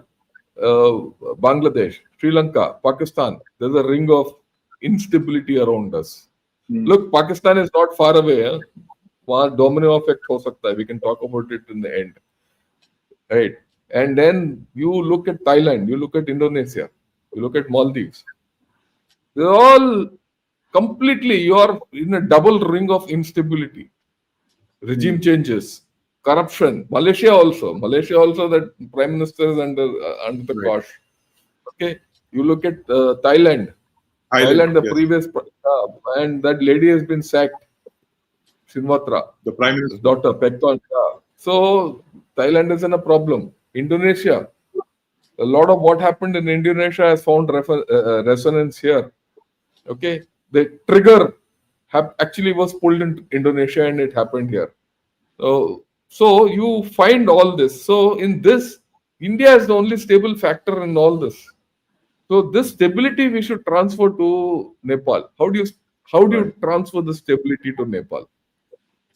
Bangladesh, Sri Lanka, Pakistan, there's a ring of instability around us. Look, Pakistan is not far away. वहाँ domino effect हो सकता है. We can talk about it in the end, right? And then you look at Thailand, you look at Indonesia, you look at Maldives. They're all completely, you are in a double ring of instability. Regime changes, corruption. Malaysia also, that prime minister is under the Right. cosh. Okay, you look at Thailand, the yes. previous, and that lady has been sacked, Shinawatra, The prime his minister. daughter, Pekton. So Thailand is in a problem. Indonesia, a lot of what happened in Indonesia has found resonance here. Okay, the trigger actually was pulled in Indonesia and it happened here. So you find all this. So in this, India is the only stable factor in all this. So this stability we should transfer to Nepal. How do you Right. transfer the stability to Nepal?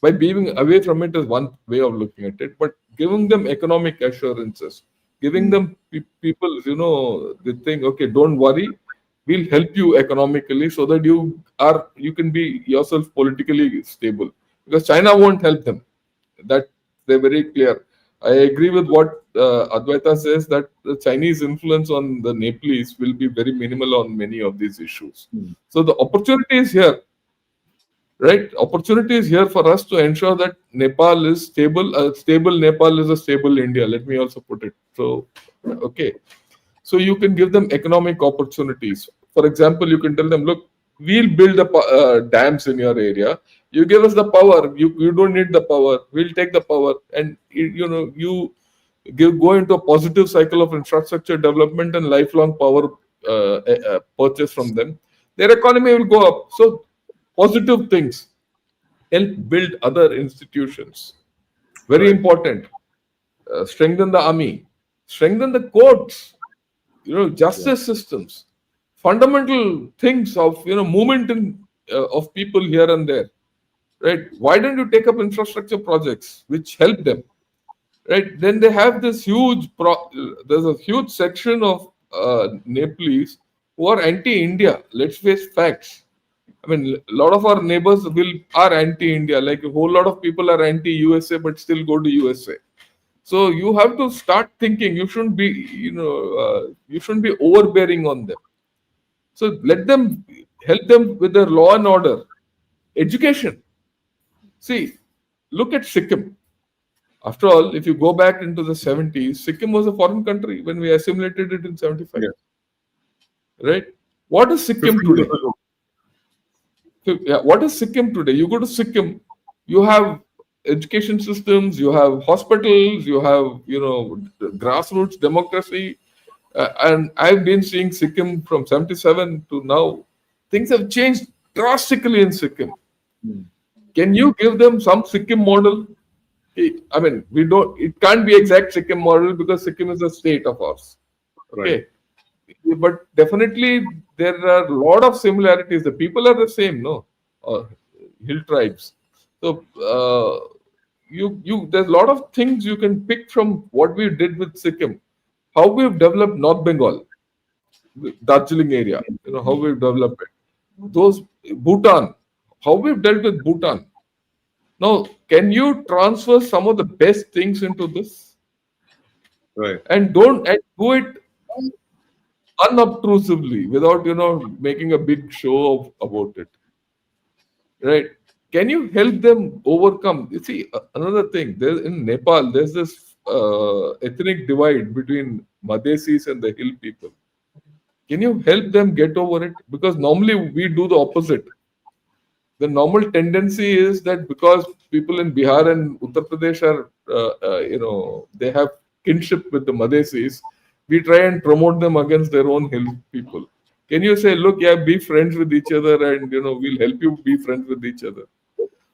By being away from it is one way of looking at it, but giving them economic assurances, giving them people, they think, okay, don't worry, we'll help you economically so that you can be yourself politically stable. Because China won't help them. That they're very clear. I agree with what Advaita says, that the Chinese influence on the Nepalese will be very minimal on many of these issues. So the opportunity is here, right? Opportunity is here for us to ensure that Nepal is stable. A stable Nepal is a stable India. Let me also put it. So, okay. So you can give them economic opportunities. For example, you can tell them, look, we'll build the dams in your area. You give us the power. You don't need the power. We'll take the power, and you go into a positive cycle of infrastructure development and lifelong power purchase from them. Their economy will go up. So positive things help build other institutions. Very Right. important. Strengthen the army, strengthen the courts, justice systems, fundamental things of movement of people here and there, right? Why don't you take up infrastructure projects which help them, right? Then they have this there's a huge section of Nepalese who are anti-India. Let's face facts. I mean, a lot of our neighbors are anti-India. Like a whole lot of people are anti-USA, but still go to USA. So you have to start thinking. You shouldn't be, you shouldn't be overbearing on them. So help them with their law and order, education. See, look at Sikkim. After all, if you go back into the 70s, Sikkim was a foreign country when we assimilated it in 75. Yeah. Right? What is Sikkim 50 years today? ago. Yeah, what is Sikkim today? You go to Sikkim, you have education systems, you have hospitals, you have grassroots democracy, and I've been seeing Sikkim from 77 to now. Things have changed drastically in Sikkim. Can you give them some Sikkim model? I mean, we don't. It can't be exact Sikkim model because Sikkim is a state of ours. Okay. Right. But definitely there are a lot of similarities. The people are the same, no? Hill tribes. So there's a lot of things you can pick from what we did with Sikkim. How we've developed North Bengal, Darjeeling area. How we've developed it. Those Bhutan, how we've dealt with Bhutan. Now, can you transfer some of the best things into this? Right. And do it unobtrusively without making a big show about it, right? Can you help them overcome? You see, another thing, in Nepal there's this ethnic divide between Madhesis and the hill people. Can you help them get over it? Because normally we do the opposite. The normal tendency is that because people in Bihar and Uttar Pradesh are they have kinship with the Madhesis, we try and promote them against their own hill people. Can you say, look, yeah, be friends with each other, and we'll help you be friends with each other?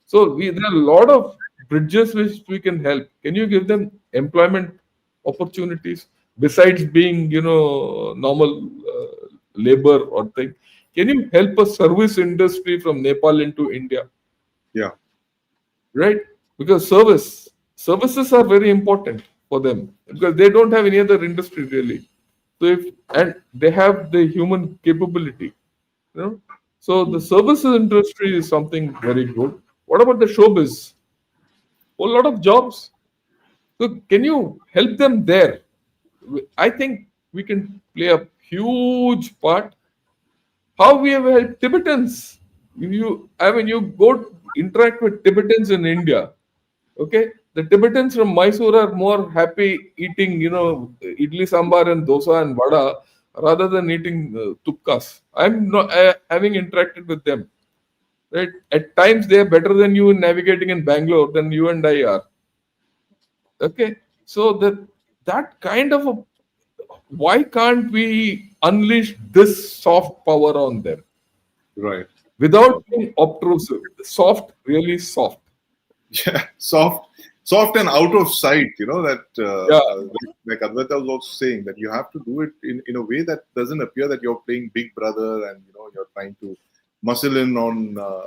So there are a lot of bridges which we can help. Can you give them employment opportunities besides being normal labor or thing? Can you help a service industry from Nepal into India? Yeah. Right? Because services are very important for them because they don't have any other industry really. So and they have the human capability, So the services industry is something very good. What about the showbiz? A lot of jobs. So can you help them there? I think we can play a huge part. How we have helped Tibetans? You go interact with Tibetans in India. Okay, the Tibetans from Mysore are more happy eating, idli sambar and dosa and vada rather than eating tupkas. I'm not having interacted with them. Right? At times they are better than you in navigating in Bangalore than you and I are. Okay, so that kind of why can't we unleash this soft power on them? Right. Without being obtrusive, soft, really soft. Yeah. Soft and out of sight. That like Advaita was also saying that you have to do it in a way that doesn't appear that you're playing Big Brother and you're trying to muscle in on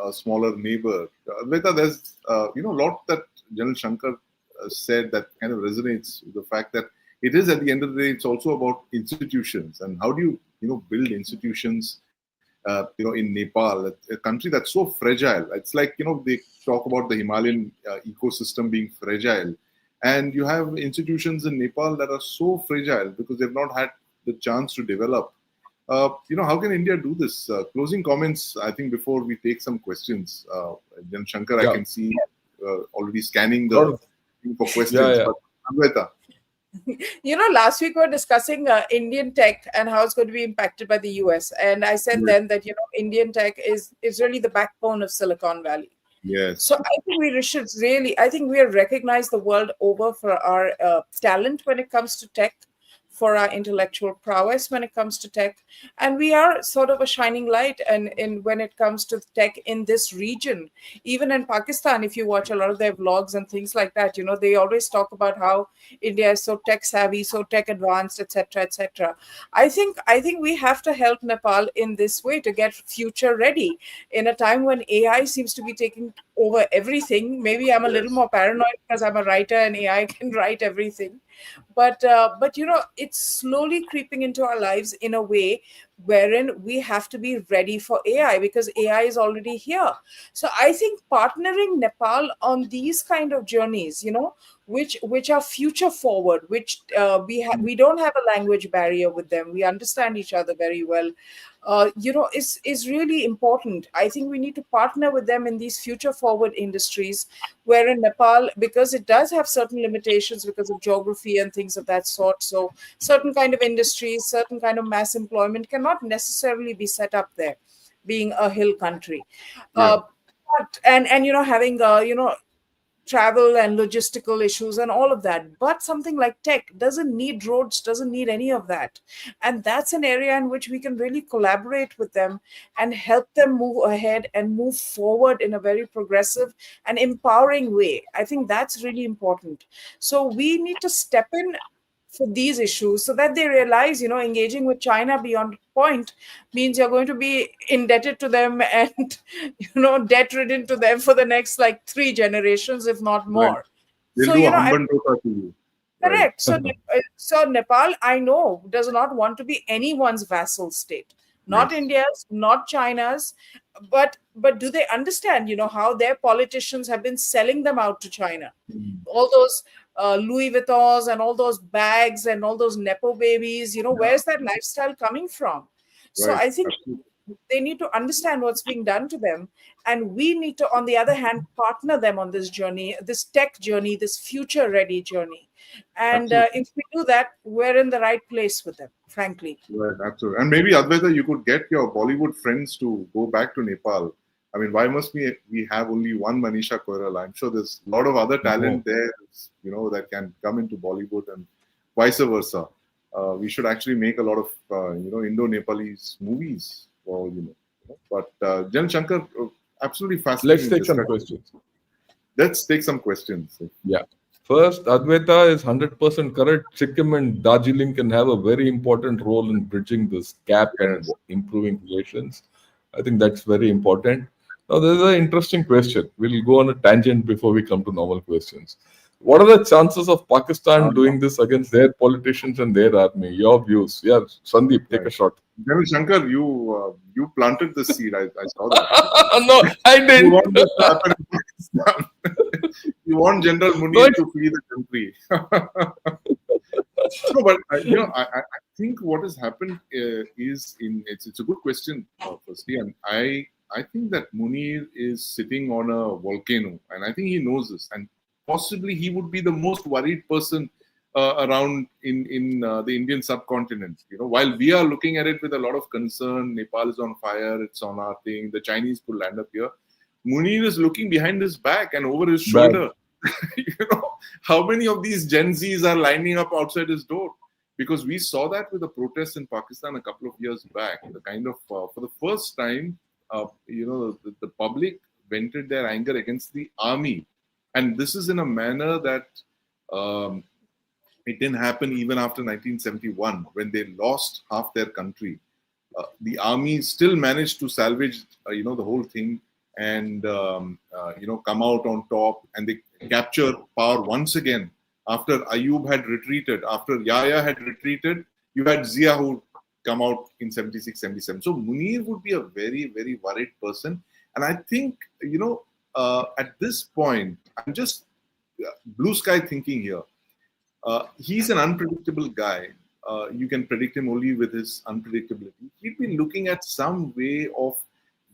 a smaller neighbor. Advaita, there's a lot that General Shankar said that kind of resonates with the fact that it is at the end of the day, it's also about institutions and how do you build institutions. In Nepal, a country that's so fragile. It's like they talk about the Himalayan ecosystem being fragile, and you have institutions in Nepal that are so fragile because they've not had the chance to develop. How can India do this? Closing comments, I think, before we take some questions. Then Shankar, I Yeah. can see already scanning Lot the of- thing for questions. Yeah. But Advaita, Last week we were discussing Indian tech and how it's going to be impacted by the US. And I said yes, then that, Indian tech is really the backbone of Silicon Valley. So yes, I think I think we are recognized the world over for our talent when it comes to tech, for our intellectual prowess when it comes to tech, and we are sort of a shining light. And in when it comes to tech in this region, even in Pakistan, if you watch a lot of their vlogs and things like that, they always talk about how India is so tech savvy, so tech advanced, etc., etc. I think we have to help Nepal in this way to get future ready in a time when AI seems to be taking over everything. Maybe I'm a little yes, more paranoid because I'm a writer and AI can write everything, but it's slowly creeping into our lives in a way wherein we have to be ready for AI because AI is already here. So I think partnering Nepal on these kind of journeys, which are future forward, which we don't have a language barrier with them, we understand each other very well, is really important. I think we need to partner with them in these future forward industries, where in Nepal, because it does have certain limitations because of geography and things of that sort. So certain kind of industries, certain kind of mass employment cannot necessarily be set up there, being a hill country. yeah, Uh, and having travel and logistical issues and all of that. But something like tech doesn't need roads, doesn't need any of that. And that's an area in which we can really collaborate with them and help them move ahead and move forward in a very progressive and empowering way. I think that's really important. So we need to step in for these issues so that they realize, engaging with China beyond point means you're going to be indebted to them and debt ridden to them for the next like 3 generations, if not right. more. They'll So do a Hambantota to you, right? correct. So Nepal, I know, does not want to be anyone's vassal state, not Yes. India's, not China's, but do they understand, how their politicians have been selling them out to China? Mm. All those Louis Vuittons and all those bags and all those nepo babies, Yeah, where's that lifestyle coming from? So right. I think Absolutely. they need to understand what's being done to them, and we need to, on the other hand, partner them on this journey, this tech journey, this future ready journey. And Absolutely. if we do that, we're in the right place with them, frankly. Right, absolutely. And maybe Advaita, you could get your Bollywood friends to go back to Nepal. I mean, why must we have only one Manisha Koirala? I'm sure there's a lot of other No. talent there, that can come into Bollywood and vice versa. We should actually make a lot of, Indo-Nepalese movies for all you know. But Jan Shankar, absolutely Let's fascinating take some discussion. questions. Let's take some questions. Yeah. First, Advaita is 100% correct. Sikkim and Darjeeling can have a very important role in bridging this gap and Yes. improving relations. I think that's very important. Now, there's an interesting question. We'll go on a tangent before we come to normal questions. What are the chances of Pakistan doing this against their politicians and their army? Your views. Yeah, Sandeep, take Right. a shot. General Shankar, you planted the seed. I saw that. No, I You didn't. want this to happen in Pakistan. You want General No, Munir to flee the country. No, but I think what has happened it's a good question. Firstly, and I think that Munir is sitting on a volcano, and I think he knows this, and possibly he would be the most worried person around in the Indian subcontinent. While we are looking at it with a lot of concern, Nepal is on fire, it's on our thing. The Chinese could land up here. Munir is looking behind his back and over his bad. shoulder. How many of these Gen Zs are lining up outside his door? Because we saw that with the protests in Pakistan a couple of years back. The kind of, for the first time, the public vented their anger against the army. And this is in a manner that it didn't happen even after 1971 when they lost half their country. the army still managed to salvage, the whole thing and, come out on top, and they capture power once again. After Ayub had retreated, after Yahya had retreated, you had Zia who come out in 76, 77. So Munir would be a very, very worried person. And I think, at this point, I'm just blue sky thinking here. He's an unpredictable guy. You can predict him only with his unpredictability. He'd be looking at some way of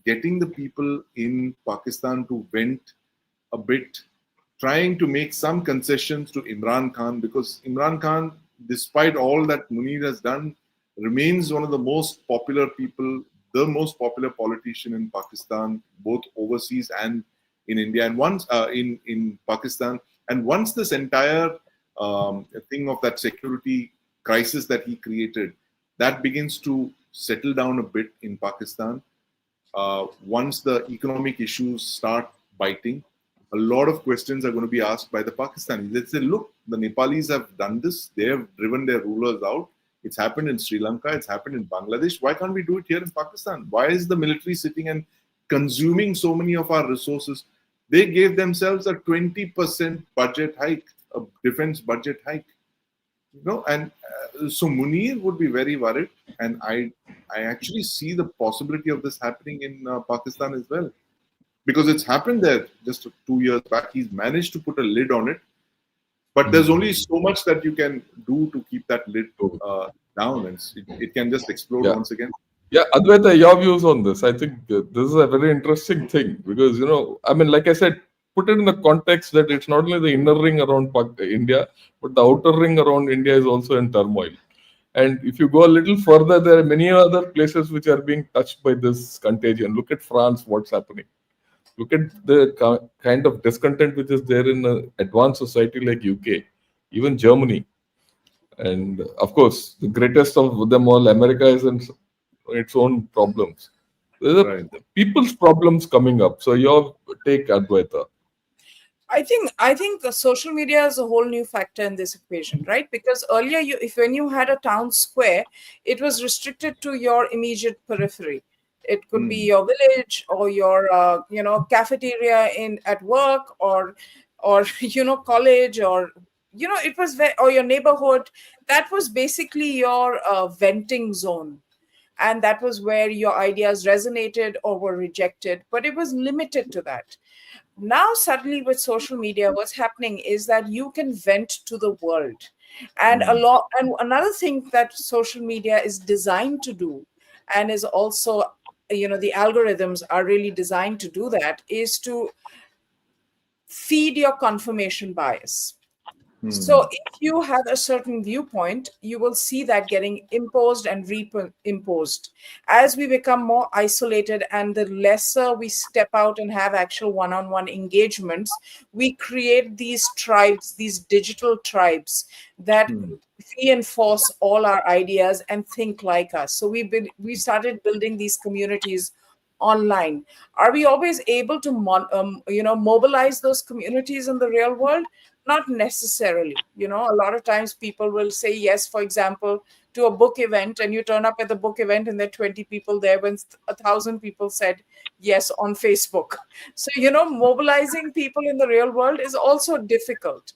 getting the people in Pakistan to vent a bit, trying to make some concessions to Imran Khan, because Imran Khan, despite all that Munir has done, remains one of the most popular people, the most popular politician in Pakistan, both overseas and in India, and once in Pakistan. And once this entire thing of that security crisis that he created, that begins to settle down a bit in Pakistan. Once the economic issues start biting, a lot of questions are going to be asked by the Pakistanis. They say, look, the Nepalis have done this. They have driven their rulers out. It's happened in Sri Lanka. It's happened in Bangladesh. Why can't we do it here in Pakistan? Why is the military sitting and consuming so many of our resources? They gave themselves a 20% budget hike, a defense budget hike. And so Munir would be very worried, and I actually see the possibility of this happening in Pakistan as well, because it's happened there just 2 years back. He's managed to put a lid on it, but there's only so much that you can do to keep that lid down, and it can just explode once again. Yeah, Advaita, your views on this? I think this is a very interesting thing because, like I said, put it in the context that it's not only the inner ring around India, but the outer ring around India is also in turmoil. And if you go a little further, there are many other places which are being touched by this contagion. Look at France, what's happening. Look at the kind of discontent which is there in an advanced society like UK, even Germany. And of course, the greatest of them all, America, is in its own problems. There's people's problems coming up. So your take, Advaita. I think social media is a whole new factor in this equation, right? Because earlier, when you had a town square, it was restricted to your immediate periphery. It could be your village or your cafeteria at work or college, or it was or your neighborhood. That was basically your venting zone. And that was where your ideas resonated or were rejected, but it was limited to that. Now, suddenly with social media, what's happening is that you can vent to the world. And and another thing that social media is designed to do, and is also, the algorithms are really designed to do that, is to feed your confirmation bias. So if you have a certain viewpoint, you will see that getting imposed and reimposed. As we become more isolated and the lesser we step out and have actual one-on-one engagements, we create these tribes, these digital tribes that reinforce all our ideas and think like us. So we started building these communities online. Are we always able to mobilize those communities in the real world? Not necessarily. A lot of times people will say yes, for example, to a book event, and you turn up at the book event and there are 20 people there when 1,000 people said yes on Facebook. So, mobilizing people in the real world is also difficult.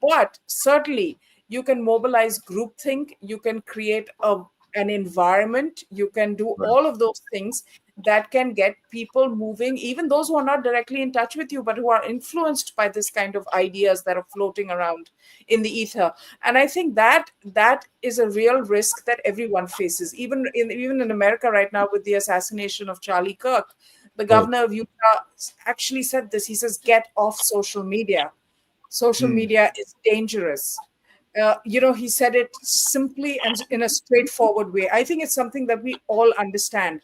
But certainly you can mobilize groupthink, you can create an environment, you can do all of those things that can get people moving, even those who are not directly in touch with you, but who are influenced by this kind of ideas that are floating around in the ether. And I think that is a real risk that everyone faces, even in America right now with the assassination of Charlie Kirk. The governor of Utah actually said this. He says, get off social media. Social media is dangerous. He said it simply and in a straightforward way. I think it's something that we all understand.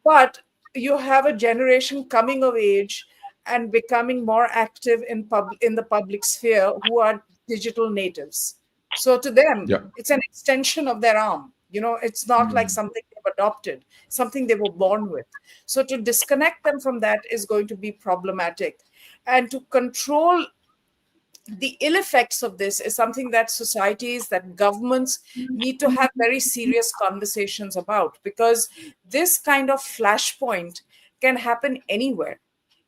But you have a generation coming of age and becoming more active in the public sphere who are digital natives. So to them, it's an extension of their arm. It's not like something they've adopted, something they were born with. So to disconnect them from that is going to be problematic. And to control the ill effects of this is something that societies, that governments need to have very serious conversations about, because this kind of flashpoint can happen anywhere,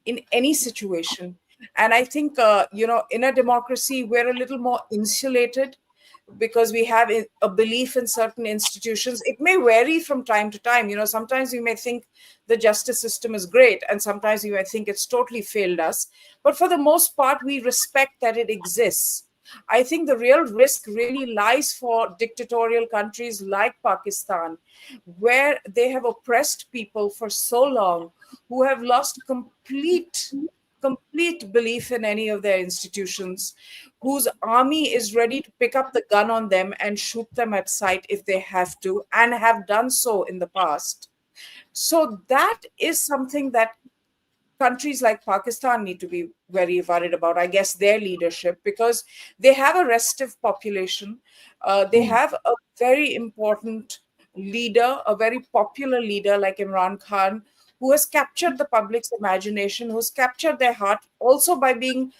in any situation. And I think, in a democracy, we're a little more insulated because we have a belief in certain institutions. It may vary from time to time. Sometimes we may think the justice system is great, and sometimes we may think it's totally failed us. But for the most part, we respect that it exists. I think the real risk really lies for dictatorial countries like Pakistan, where they have oppressed people for so long, who have lost complete belief in any of their institutions, whose army is ready to pick up the gun on them and shoot them at sight if they have to, and have done so in the past. So that is something that countries like Pakistan need to be very worried about, I guess, their leadership, because they have a restive population. They have a very important leader, a very popular leader like Imran Khan, who has captured the public's imagination, who's captured their heart also by being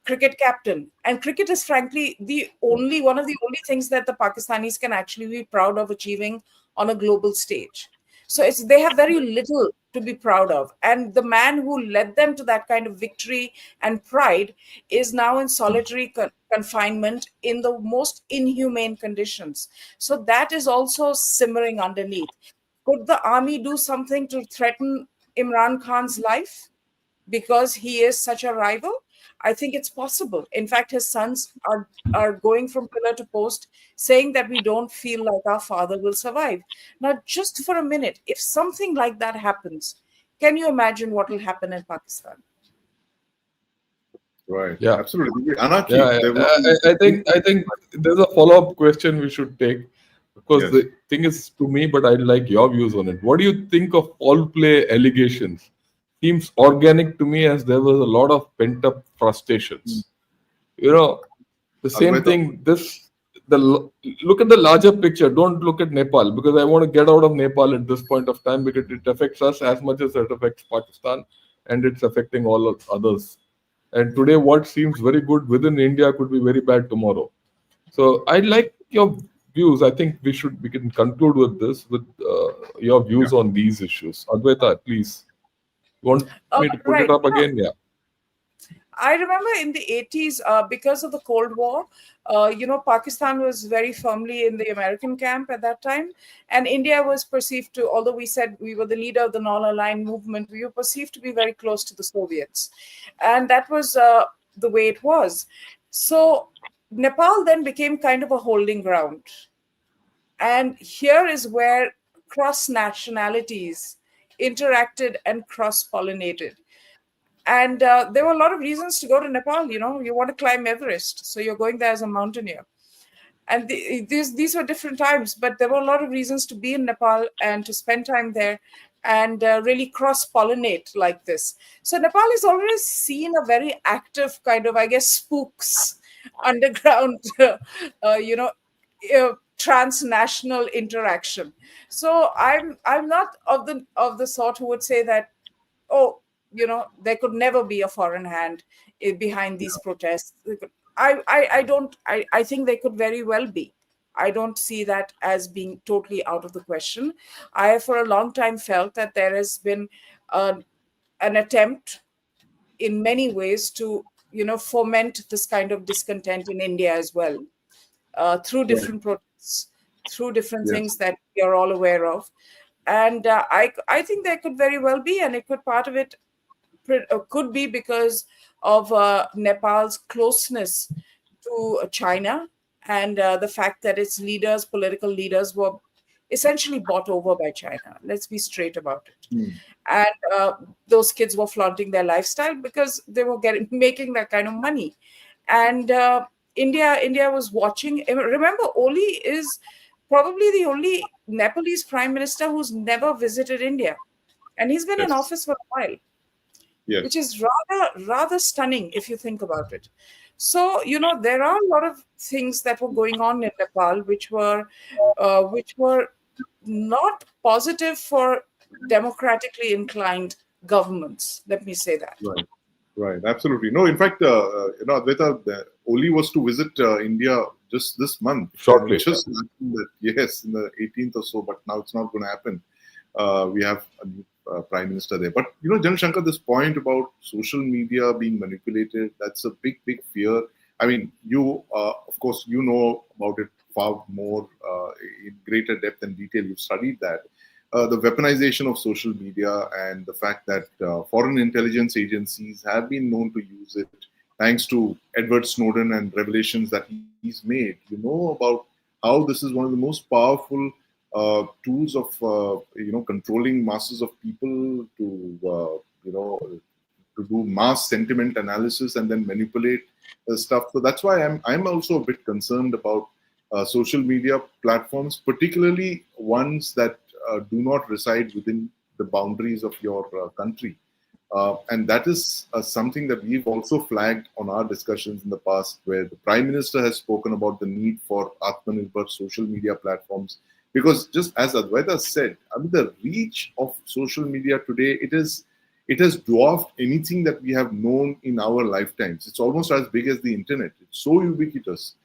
cricket captain. And cricket is frankly the only one of the only things that the Pakistanis can actually be proud of achieving on a global stage. So they have very little to be proud of. And the man who led them to that kind of victory and pride is now in solitary confinement in the most inhumane conditions. So that is also simmering underneath. Could the army do something to threaten Imran Khan's life because he is such a rival? I think it's possible. In fact, his sons are going from pillar to post, saying that we don't feel like our father will survive. Now, just for a minute, if something like that happens, can you imagine what will happen in Pakistan? Right. Yeah. Absolutely. Anarchy. Yeah, There will I think there's a follow-up question we should take, because Yes. the thing is to me, but I'd like your views on it. What do you think of foul play allegations? Seems organic to me, as there was a lot of pent-up frustrations. You know, the same Advaita. thing. Look at the larger picture. Don't look at Nepal, because I want to get out of Nepal at this point of time, because it affects us as much as it affects Pakistan, and it's affecting all of others. And today, what seems very good within India could be very bad tomorrow. So I'd like your views. I think we can conclude with this, with your Yeah. views on these issues. Advaita, please. You want me to put it Right. up again? Yeah. I remember in the 80s, because of the Cold War, Pakistan was very firmly in the American camp at that time. And India was perceived to, although we said we were the leader of the non-aligned movement, we were perceived to be very close to the Soviets. And that was the way it was. So Nepal then became kind of a holding ground. And here is where cross nationalities interacted and cross pollinated. And there were a lot of reasons to go to Nepal. You want to climb Everest, so you're going there as a mountaineer. And these were different times, but there were a lot of reasons to be in Nepal and to spend time there and really cross pollinate like this. So Nepal is always seen a very active kind of, I guess, spooks underground, you know, transnational interaction. So I'm not of the sort who would say that, oh, there could never be a foreign hand behind these protests. I don't. I think they could very well be. I don't see that as being totally out of the question. I have for a long time felt that there has been uh, an attempt in many ways to foment this kind of discontent in India as well, through Right. different protests, through different Yes. things that we are all aware of. And I think there could very well be, and it could part of it could be because of Nepal's closeness to China, and the fact that its leaders, political leaders, were essentially bought over by China. Let's be straight about it. Hmm. And those kids were flaunting their lifestyle because they were making that kind of money. And India was watching. Remember, Oli is probably the only Nepalese prime minister who's never visited India, and he's been in Yes. office for a while, which Yes. is rather stunning if you think about it. So there are a lot of things that were going on in Nepal which were not positive for democratically inclined governments. Let me say that. Right. Right, absolutely. No, in fact, Advaita, Oli was to visit India just this month, and it Shortly. just happened that yes, in the 18th or so, but now it's not going to happen. We have a new prime minister there. But Jan Shankar, this point about social media being manipulated, that's a big, big fear. I mean, you, of course, you know about it far more in greater depth and detail. You've studied that. The weaponization of social media and the fact that foreign intelligence agencies have been known to use it, thanks to Edward Snowden and revelations that he's made. You know about how this is one of the most powerful tools of controlling masses of people to to do mass sentiment analysis and then manipulate stuff. So that's why I'm also a bit concerned about social media platforms, particularly ones that do not reside within the boundaries of your country. And that is something that we've also flagged on our discussions in the past, where the Prime Minister has spoken about the need for Atmanirbhar social media platforms. Because just as Advaita said, I mean, the reach of social media today, it has dwarfed anything that we have known in our lifetimes. It's almost as big as the internet. It's so ubiquitous.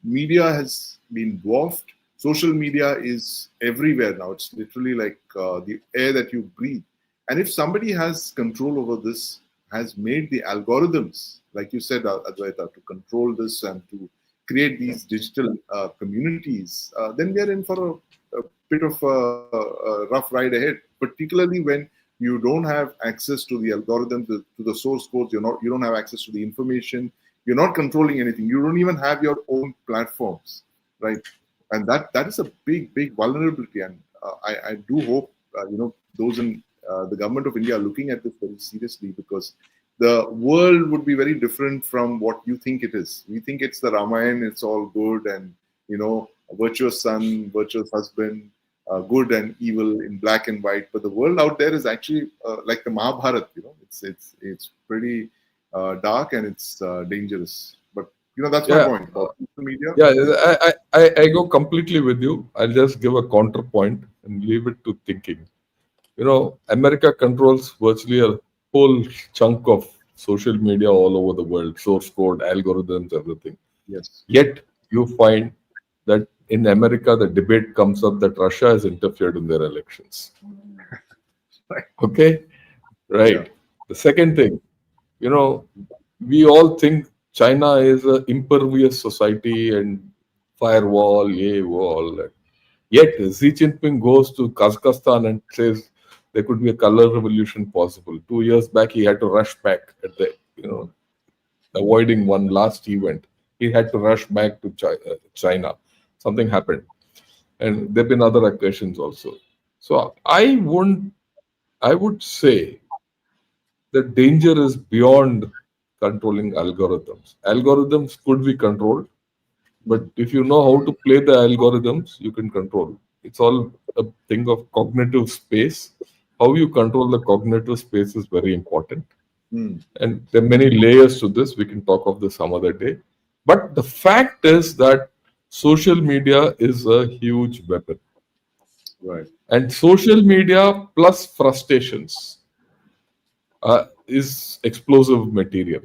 Media has been dwarfed. Social media is everywhere now. It's literally like the air that you breathe. And if somebody has control over this, has made the algorithms, like you said, Advaita, to control this and to create these digital communities, then we are in for a bit of a rough ride ahead, particularly when you don't have access to the algorithms, to the source codes, you don't have access to the information, you're not controlling anything, you don't even have your own platforms, right? And that is a big, big vulnerability. And I do hope, those in the government of India are looking at this very seriously, because the world would be very different from what you think it is. We think it's the Ramayana, it's all good, and a virtuous son, virtuous husband, good and evil in black and white. But the world out there is actually like the Mahabharata. It's pretty dark, and it's dangerous. But that's my Yeah. point about social media. Yeah, I go completely with you. I'll just give a counterpoint and leave it to thinking. America controls virtually a whole chunk of social media all over the world, source code, algorithms, everything. Yes. Yet you find that in America, the debate comes up that Russia has interfered in their elections. Right. Okay? Right. Yeah. The second thing, we all think China is an impervious society and firewall, wall. Yet Xi Jinping goes to Kazakhstan and says there could be a color revolution possible. 2 years back, he had to rush back at the, avoiding one last event. He had to rush back to China. Something happened. And there have been other occasions also. So I would say the danger is beyond controlling algorithms. Algorithms could be controlled, but if you know how to play the algorithms, you can control. It's all a thing of cognitive space. How you control the cognitive space is very important. And there are many layers to this. We can talk of this some other day. But the fact is that social media is a huge weapon. Right. And social media plus frustrations is explosive material.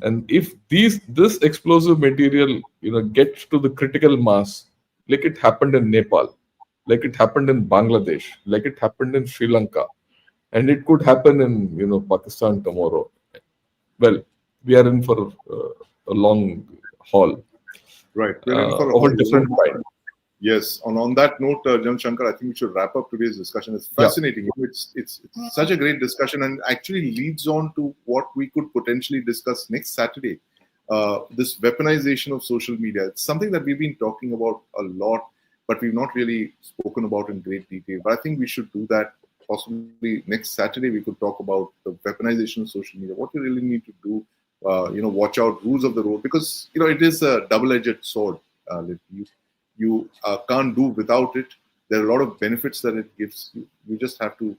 And if this explosive material gets to the critical mass, like it happened in Nepal, like it happened in Bangladesh, like it happened in Sri Lanka, and it could happen in Pakistan tomorrow, well, we are in for a long haul Right. We're in for a of a whole different kind. Yes. On that note, Jan Shankar, I think we should wrap up today's discussion. It's Yeah. fascinating. It's such a great discussion, and actually leads on to what we could potentially discuss next Saturday. This weaponization of social media. It's something that we've been talking about a lot, but we've not really spoken about in great detail. But I think we should do that possibly next Saturday. We could talk about the weaponization of social media. What we really need to do. Watch out, rules of the road, because it is a double-edged sword. You can't do without it. There are a lot of benefits that it gives you. You just have to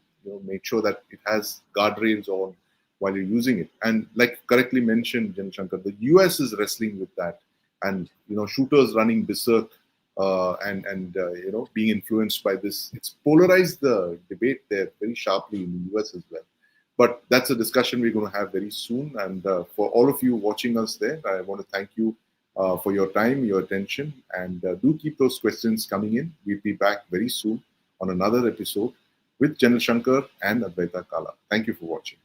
make sure that it has guardrails on while you're using it. And like correctly mentioned, Jan Shankar, the US is wrestling with that, and shooters running berserk and being influenced by this. It's polarized the debate there very sharply in the US as well. But that's a discussion we're going to have very soon. And for all of you watching us there, I want to thank you for your time, your attention, and do keep those questions coming in. We'll be back very soon on another episode with General Shankar and Advaita Kala. Thank you for watching.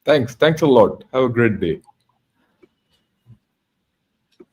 Thanks a lot. Have a great day.